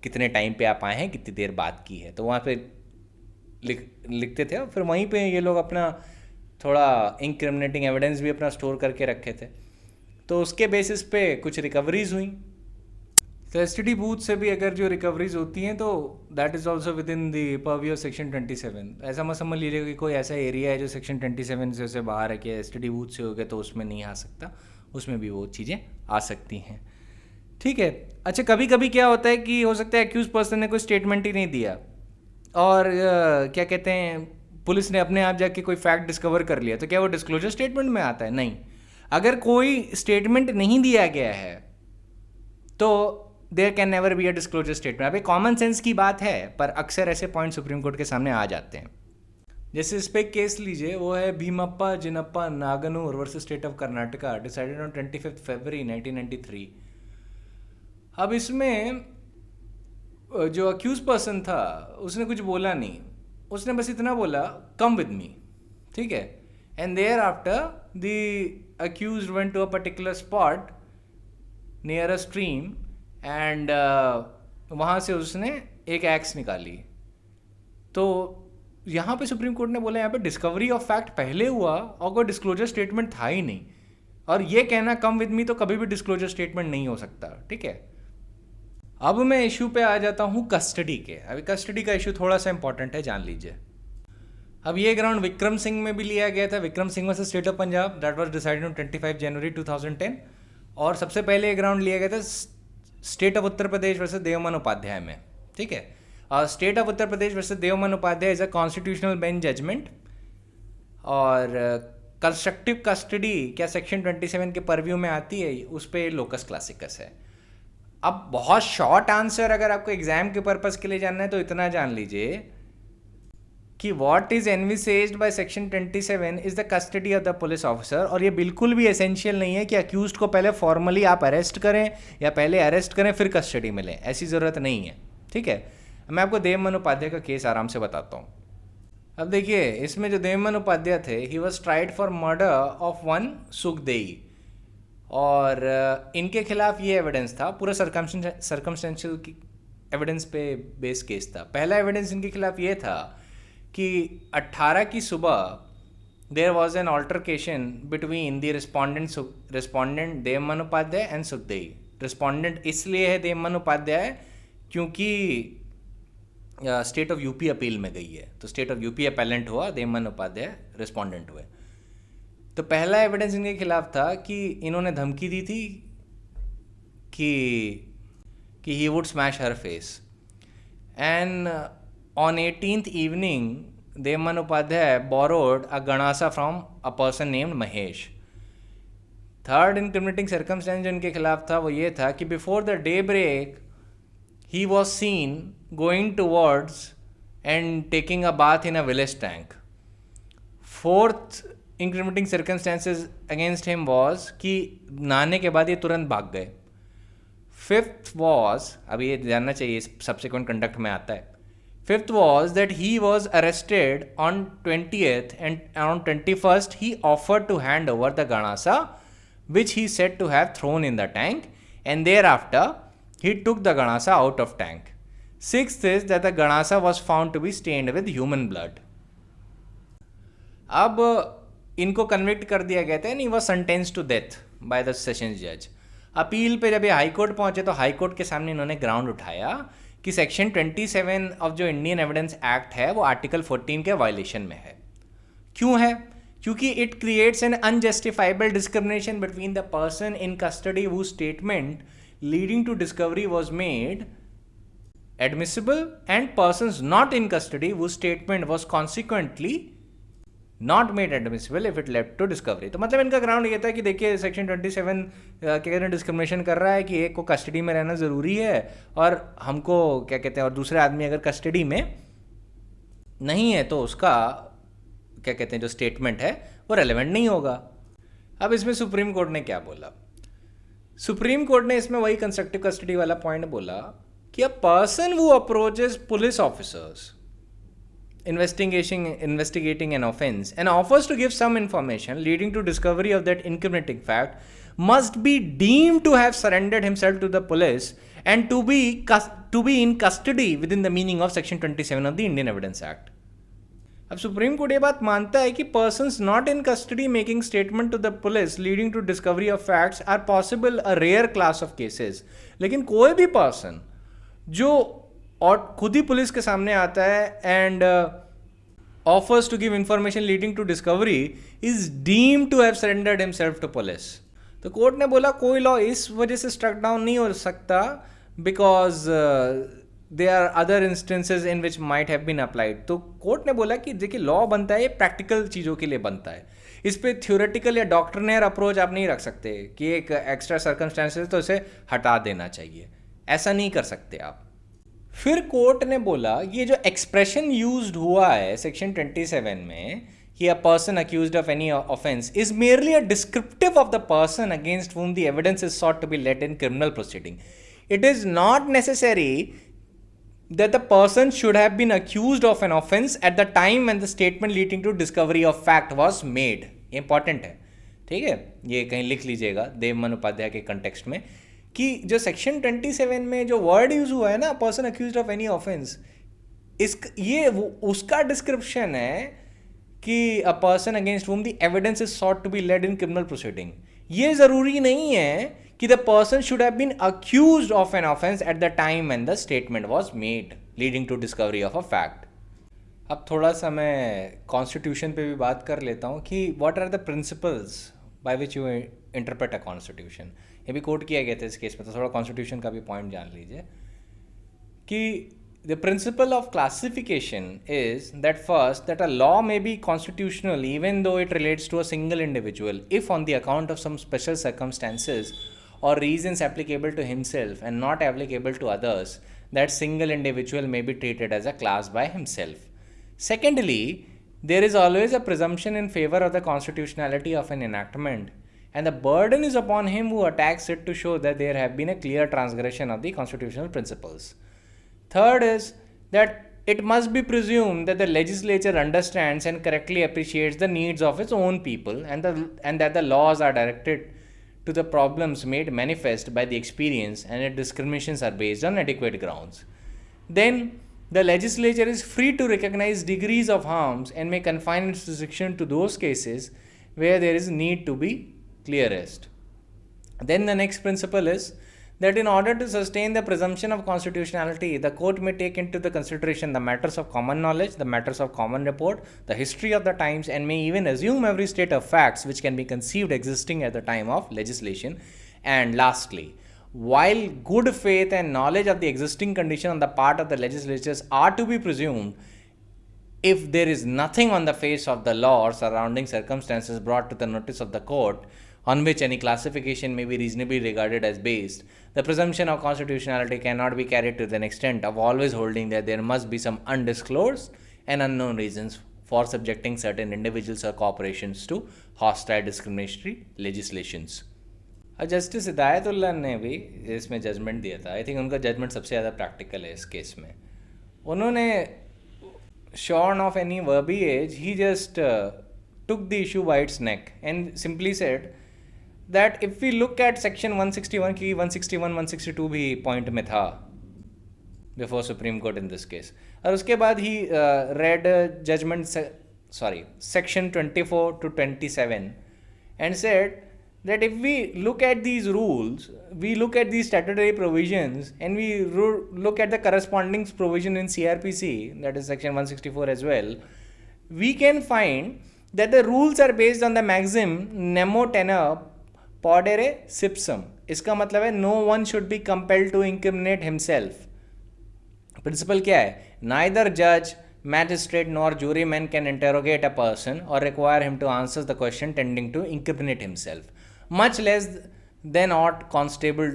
कितने टाइम पे आप आए हैं, कितनी देर बात की है, तो वहाँ पे लिखते थे. और फिर वहीं पे ये लोग अपना थोड़ा इंक्रिमिनेटिंग एविडेंस भी अपना स्टोर करके रखे थे. तो उसके बेसिस पे कुछ रिकवरीज हुई. तो एसटीडी बूथ से भी अगर जो रिकवरीज होती हैं तो that is also with in the purview of section 27. ऐसा मत समझ लीजिएगा कि कोई ऐसा एरिया है जो सेक्शन 27 से बाहर है कि एसटीडी बूथ से हो गया तो उसमें नहीं आ सकता. उसमें भी वो चीज़ें आ सकती हैं. ठीक है. अच्छा, कभी कभी क्या होता है कि हो सकता है एक्यूज पर्सन ने कोई स्टेटमेंट ही नहीं दिया, और क्या कहते हैं पुलिस ने अपने आप जाके कोई फैक्ट डिस्कवर कर लिया, तो क्या वो डिस्क्लोजर स्टेटमेंट में आता है? नहीं. अगर कोई स्टेटमेंट नहीं दिया गया है तो there can never be a disclosure statement. अब कॉमन सेंस की बात है, पर अक्सर ऐसे पॉइंट सुप्रीम कोर्ट के सामने आ जाते हैं. जैसे इस पे केस लीजिए, वो है Bhimappa Jinappa Naganur versus state of Karnataka, decided on 25 February 1993. अब इसमें जो अक्यूज पर्सन था उसने कुछ बोला नहीं. उसने बस इतना बोला, कम विद मी. ठीक है. And thereafter the accused went to a particular spot near a stream, and वहाँ से उसने एक एक्स निकाली. तो यहाँ पे सुप्रीम कोर्ट ने बोला यहाँ पे डिस्कवरी ऑफ फैक्ट पहले हुआ और कोई डिस्क्लोजर स्टेटमेंट था ही नहीं, और ये कहना कम विद मी तो कभी भी डिस्क्लोजर स्टेटमेंट नहीं हो सकता. ठीक है. अब मैं इशू पे आ जाता हूँ कस्टडी के. अभी कस्टडी का इशू थोड़ा सा इंपॉर्टेंट है, जान लीजिए. अब ये ग्राउंड विक्रम सिंह में भी लिया गया था. Vikram Singh versus state of Punjab, that was decided on 25 January 2010. और सबसे पहले ये ग्राउंड लिया गया था state of Uttar Pradesh versus Deoman Upadhyaya में. ठीक है. और state of Uttar Pradesh versus Deoman Upadhyaya is a constitutional bench judgment. और कंस्ट्रक्टिव कस्टडी क्या सेक्शन 27 के परव्यू में आती है, उस पर लोकस क्लासिकस है. अब बहुत शॉर्ट आंसर अगर आपको एग्जाम के पर्पस के लिए जानना है तो इतना जान लीजिए कि what is envisaged by section 27 is the custody of the police officer, और ये बिल्कुल भी एसेंशियल नहीं है कि अक्यूज्ड को पहले फॉर्मली आप अरेस्ट करें या पहले अरेस्ट करें फिर कस्टडी में लें, ऐसी ज़रूरत नहीं है। ठीक है, मैं आपको देवमन उपाध्याय का केस आराम से बताता हूँ। अब देखिए, इसमें जो देवमन उपाध्याय थे, he was tried for murder of one Sukhdei, और इनके खिलाफ ये एविडेंस था, पूरा सर्कमस्टेंशियल की एविडेंस पे बेस केस था। पहला एविडेंस इनके खिलाफ ये था कि 18 की सुबह there was an altercation between the respondent Deoman Upadhyaya and Sukhdei. Respondent इसलिए है देवमन उपाध्याय क्योंकि स्टेट ऑफ यूपी अपील में गई है, तो स्टेट ऑफ यूपी अपेलेंट हुआ, देवमन उपाध्याय रिस्पोंडेंट हुए। तो पहला एविडेंस इनके खिलाफ था कि इन्होंने धमकी दी थी कि he would smash her face, and on 18th evening Devman Upadhyay borrowed a ganasa from a person named Mahesh. Third incriminating circumstance जो इनके खिलाफ था वो ये था कि before the day break he was seen going towards and taking a bath in a village tank। Fourth incriminating circumstances against him was कि नहाने के बाद ये तुरंत भाग गए। फिफ्थ was, अब ये जानना चाहिए, सब्सिक्वेंट कंडक्ट में आता है। Fifth was that he was arrested on 20th, and on 21st he offered to hand over the ganasa which he said to have thrown in the tank, and thereafter he took the ganasa out of tank। Sixth is that the ganasa was found to be stained with human blood। अब इनको convict कर दिया गया था and he was sentenced to death by the sessions जज। Appeal पे जब ये हाई कोर्ट पहुंचे तो हाई कोर्ट के सामने इन्होंने ग्राउंड उठाया कि सेक्शन 27 ऑफ जो इंडियन एविडेंस एक्ट है वो आर्टिकल 14 के वायलेशन में है। क्यों है? क्योंकि it creates an unjustifiable discrimination between the person in custody who statement leading to discovery was made admissible and persons not in custody who statement was consequently not made admissible if it led to discovery. तो मतलब इनका ground ये था कि देखिए section 27 क्या कहते हैं डिस्क्रिमिनेशन कर रहा है कि एक को कस्टडी में रहना ज़रूरी है और हमको क्या कहते हैं, और दूसरे आदमी अगर कस्टडी में नहीं है तो उसका क्या कहते हैं जो स्टेटमेंट है वो रेलेवेंट नहीं होगा। अब इसमें सुप्रीम कोर्ट ने क्या बोला? सुप्रीम कोर्ट ने इसमें वही कंस्ट्रक्टिव कस्टडी वाला पॉइंट बोला कि a person who approaches police officers investigating an offence and offers to give some information leading to discovery of that incriminating fact must be deemed to have surrendered himself to the police and to be in custody within the meaning of section 27 of the Indian Evidence Act। अब supreme court ये बात मानता है कि persons not in custody making statement to the police leading to discovery of facts are possible a rare class of cases। लेकिन कोई भी person जो और खुद ही पुलिस के सामने आता है and offers to give information leading to discovery is deemed to have surrendered himself to police. तो कोर्ट ने बोला कोई लॉ इस वजह से स्ट्रक डाउन नहीं हो सकता because they are other instances in which might have been applied. तो कोर्ट ने बोला कि देखिए लॉ बनता है ये प्रैक्टिकल चीज़ों के लिए बनता है, इस पर थ्योरेटिकल या डॉक्ट्रिनेयर अप्रोच आप नहीं रख सकते कि एक एक्स्ट्रा सर्कमस्टांसेस तो इसे हटा देना चाहिए, ऐसा नहीं कर सकते आप। फिर कोर्ट ने बोला ये जो एक्सप्रेशन यूज्ड हुआ है सेक्शन 27 में कि a person accused of any offence is merely a descriptive of the person against whom the evidence is sought to be led in criminal proceeding। It is not necessary that the person should have been accused of an offense at the time when the statement leading to discovery of fact was made। Important है, ठीक है, ये कहीं लिख लीजिएगा देवमन उपाध्याय के context में कि जो सेक्शन 27 में जो वर्ड यूज हुआ है ना person accused of any offence, ये उसका डिस्क्रिप्शन है कि a person against whom the evidence is sought to be led in criminal proceeding। ये ज़रूरी नहीं है कि the person should have been accused of an offence at the time when the statement was made leading to discovery of a fact. अब थोड़ा सा मैं constitution पे भी बात कर लेता हूँ कि what are the principles by which you interpret a constitution. ये भी कोट किया गया था इस केस में, तो थोड़ा कॉन्स्टिट्यूशन का भी पॉइंट जान लीजिए कि the principle of classification is that first that a law may be constitutional even though it relates to a single individual if on the account of some special circumstances or reasons applicable to himself and not applicable to others, that single individual may be treated as a class by himself। Secondly, there is always a presumption in favor of the constitutionality of an enactment, and the burden is upon him who attacks it to show that there have been a clear transgression of the constitutional principles. Third is that it must be presumed that the legislature understands and correctly appreciates the needs of its own people, and that the laws are directed to the problems made manifest by the experience, and that discriminations are based on adequate grounds. Then the legislature is free to recognize degrees of harms and may confine its jurisdiction to those cases where there is need to be clearest. Then the next principle is that in order to sustain the presumption of constitutionality, the court may take into the consideration the matters of common knowledge, the matters of common report, the history of the times, and may even assume every state of facts which can be conceived existing at the time of legislation. And lastly, while good faith and knowledge of the existing condition on the part of the legislatures are to be presumed, if there is nothing on the face of the law or surrounding circumstances brought to the notice of the court on which any classification may be reasonably regarded as based, the presumption of constitutionality cannot be carried to the extent of always holding that there must be some undisclosed and unknown reasons for subjecting certain individuals or corporations to hostile discriminatory legislations. Justice Hidayatullah ने भी इसमें judgement दिया था. I think उनका judgement सबसे ज़्यादा practical है इस केस में. उन्होंने shorn of any verbiage, he just took the issue by its neck and simply said that if we look at section 161 की 161 162 भी पॉइंट में था before Supreme Court in this case, और उसके बाद he read judgment section 24 to 27 and said that if we look at these rules, we look at these statutory provisions, and we look at the corresponding provision in CRPC, that is section 164 as well, we can find that the rules are based on the maxim nemo tenor prodere sipsum. इसका मतलब है no one should be compelled to incriminate himself. Principle क्या है? Neither judge, magistrate nor juryman can interrogate a person or require him to answer the question tending to incriminate himself, much less than ought constable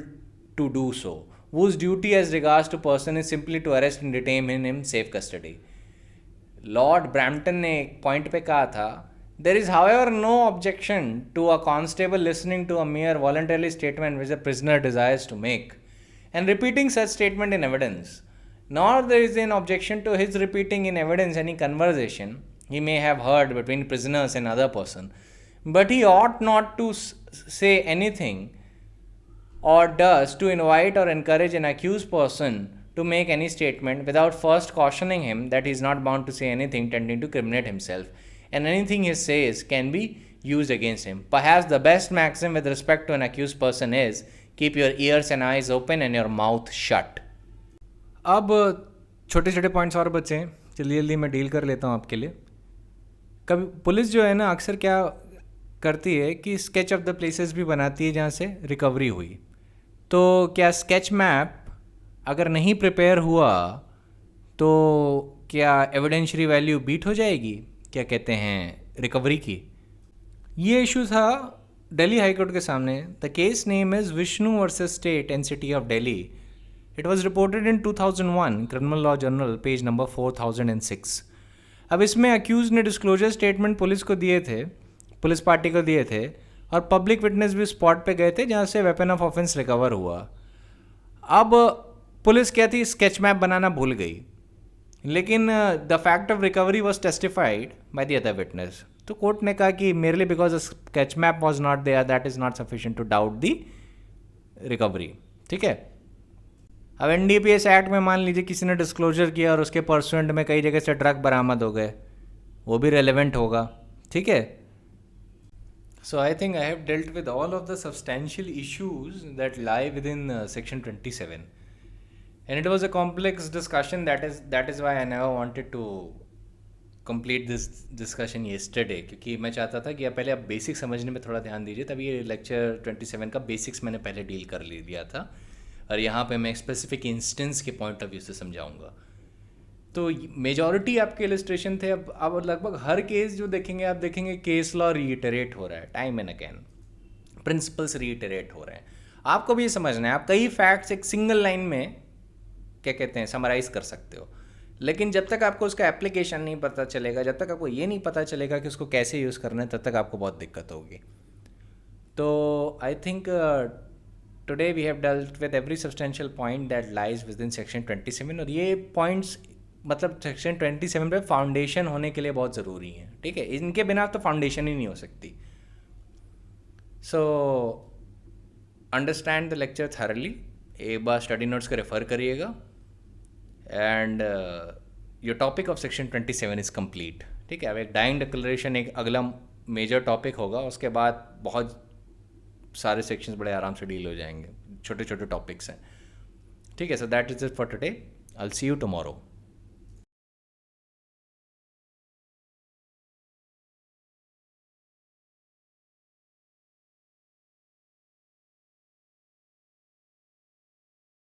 to do so, whose duty as regards to person is simply to arrest and detain him in safe custody. Lord Brampton ने एक point पे कहा था, there is however no objection to a constable listening to a mere voluntary statement which the prisoner desires to make and repeating such statement in evidence, nor there is an objection to his repeating in evidence any conversation he may have heard between prisoners and other person, but he ought not to say anything or does to invite or encourage an accused person to make any statement without first cautioning him that he is not bound to say anything tending to criminate himself, and anything he says can be used against him. Perhaps the best maxim with respect to an accused person is, keep your ears and eyes open and your mouth shut. अब छोटे छोटे points और बचे हैं, जल्दी जल्दी मैं deal कर लेता हूँ आपके लिए. कभी पुलिस जो है ना अक्सर क्या करती है कि स्केच ऑफ द प्लेसेस भी बनाती है जहाँ से रिकवरी हुई. तो क्या स्केच मैप अगर नहीं प्रिपेयर हुआ तो क्या एविडेंशियरी वैल्यू बीट हो जाएगी, क्या कहते हैं, रिकवरी की. ये इशू था दिल्ली हाई कोर्ट के सामने. The case name is Vishnu versus state and city of Delhi. It was reported in 2001 criminal law journal page number 4006. अब इसमें अक्यूज ने डिस्क्लोजर स्टेटमेंट पुलिस को दिए थे, पुलिस पार्टी को दिए थे, और पब्लिक विटनेस भी स्पॉट पे गए थे जहाँ से वेपन ऑफ ऑफेंस रिकवर हुआ. अब पुलिस क्या थी, स्केच मैप बनाना भूल गई, लेकिन the fact of recovery was testified by the other witness. तो कोर्ट ने कहा कि मेरे लिए because sketch map was not there, that is not sufficient to doubt the recovery. ठीक है. अब NDPS एक्ट में मान लीजिए किसी ने डिस्क्लोजर किया और उसके परसुएंट में कई जगह से ड्रग बरामद हो गए, वो भी रेलेवेंट होगा. ठीक है. So I think I have dealt with all of the substantial issues that lie within section 27, and it was a complex discussion. That is why I never wanted to complete this discussion yesterday, क्योंकि मैं चाहता था कि पहले आप basic समझने में थोड़ा ध्यान दीजिए, तभी ये लेक्चर 27 का बेसिक्स मैंने पहले डील कर लिया था, और यहाँ पे मैं स्पेसिफिक इंस्टेंस के पॉइंट ऑफ व्यू से समझाऊंगा. तो मेजॉरिटी आपके इलस्ट्रेशन थे. अब लगभग हर केस जो देखेंगे आप देखेंगे केस लॉ रीइटरेट हो रहा है time and again, principles reiterate हो रहे हैं. आपको भी ये समझना है, आप कई फैक्ट्स एक सिंगल लाइन में क्या कहते हैं समराइज कर सकते हो. लेकिन जब तक आपको उसका एप्लीकेशन नहीं पता चलेगा, जब तक आपको ये नहीं पता चलेगा कि उसको कैसे यूज़ करना है, तब तक आपको बहुत दिक्कत होगी. तो I think today we have dealt with every substantial point that lies within section 27. और ये पॉइंट्स मतलब सेक्शन 27 पे फाउंडेशन होने के लिए बहुत ज़रूरी हैं. ठीक है, इनके बिना तो फाउंडेशन ही नहीं हो सकती. So understand the lecture thoroughly. एक बार स्टडी नोट्स को रेफ़र करिएगा. And your topic of section 27 is complete. ठीक है, अब एक डाइंग डिक्लेरेशन एक अगला मेजर टॉपिक होगा. उसके बाद बहुत सारे सेक्शंस बड़े आराम से डील हो जाएंगे. छोटे छोटे टॉपिक्स हैं. ठीक है, so that is it for today. I will see you tomorrow.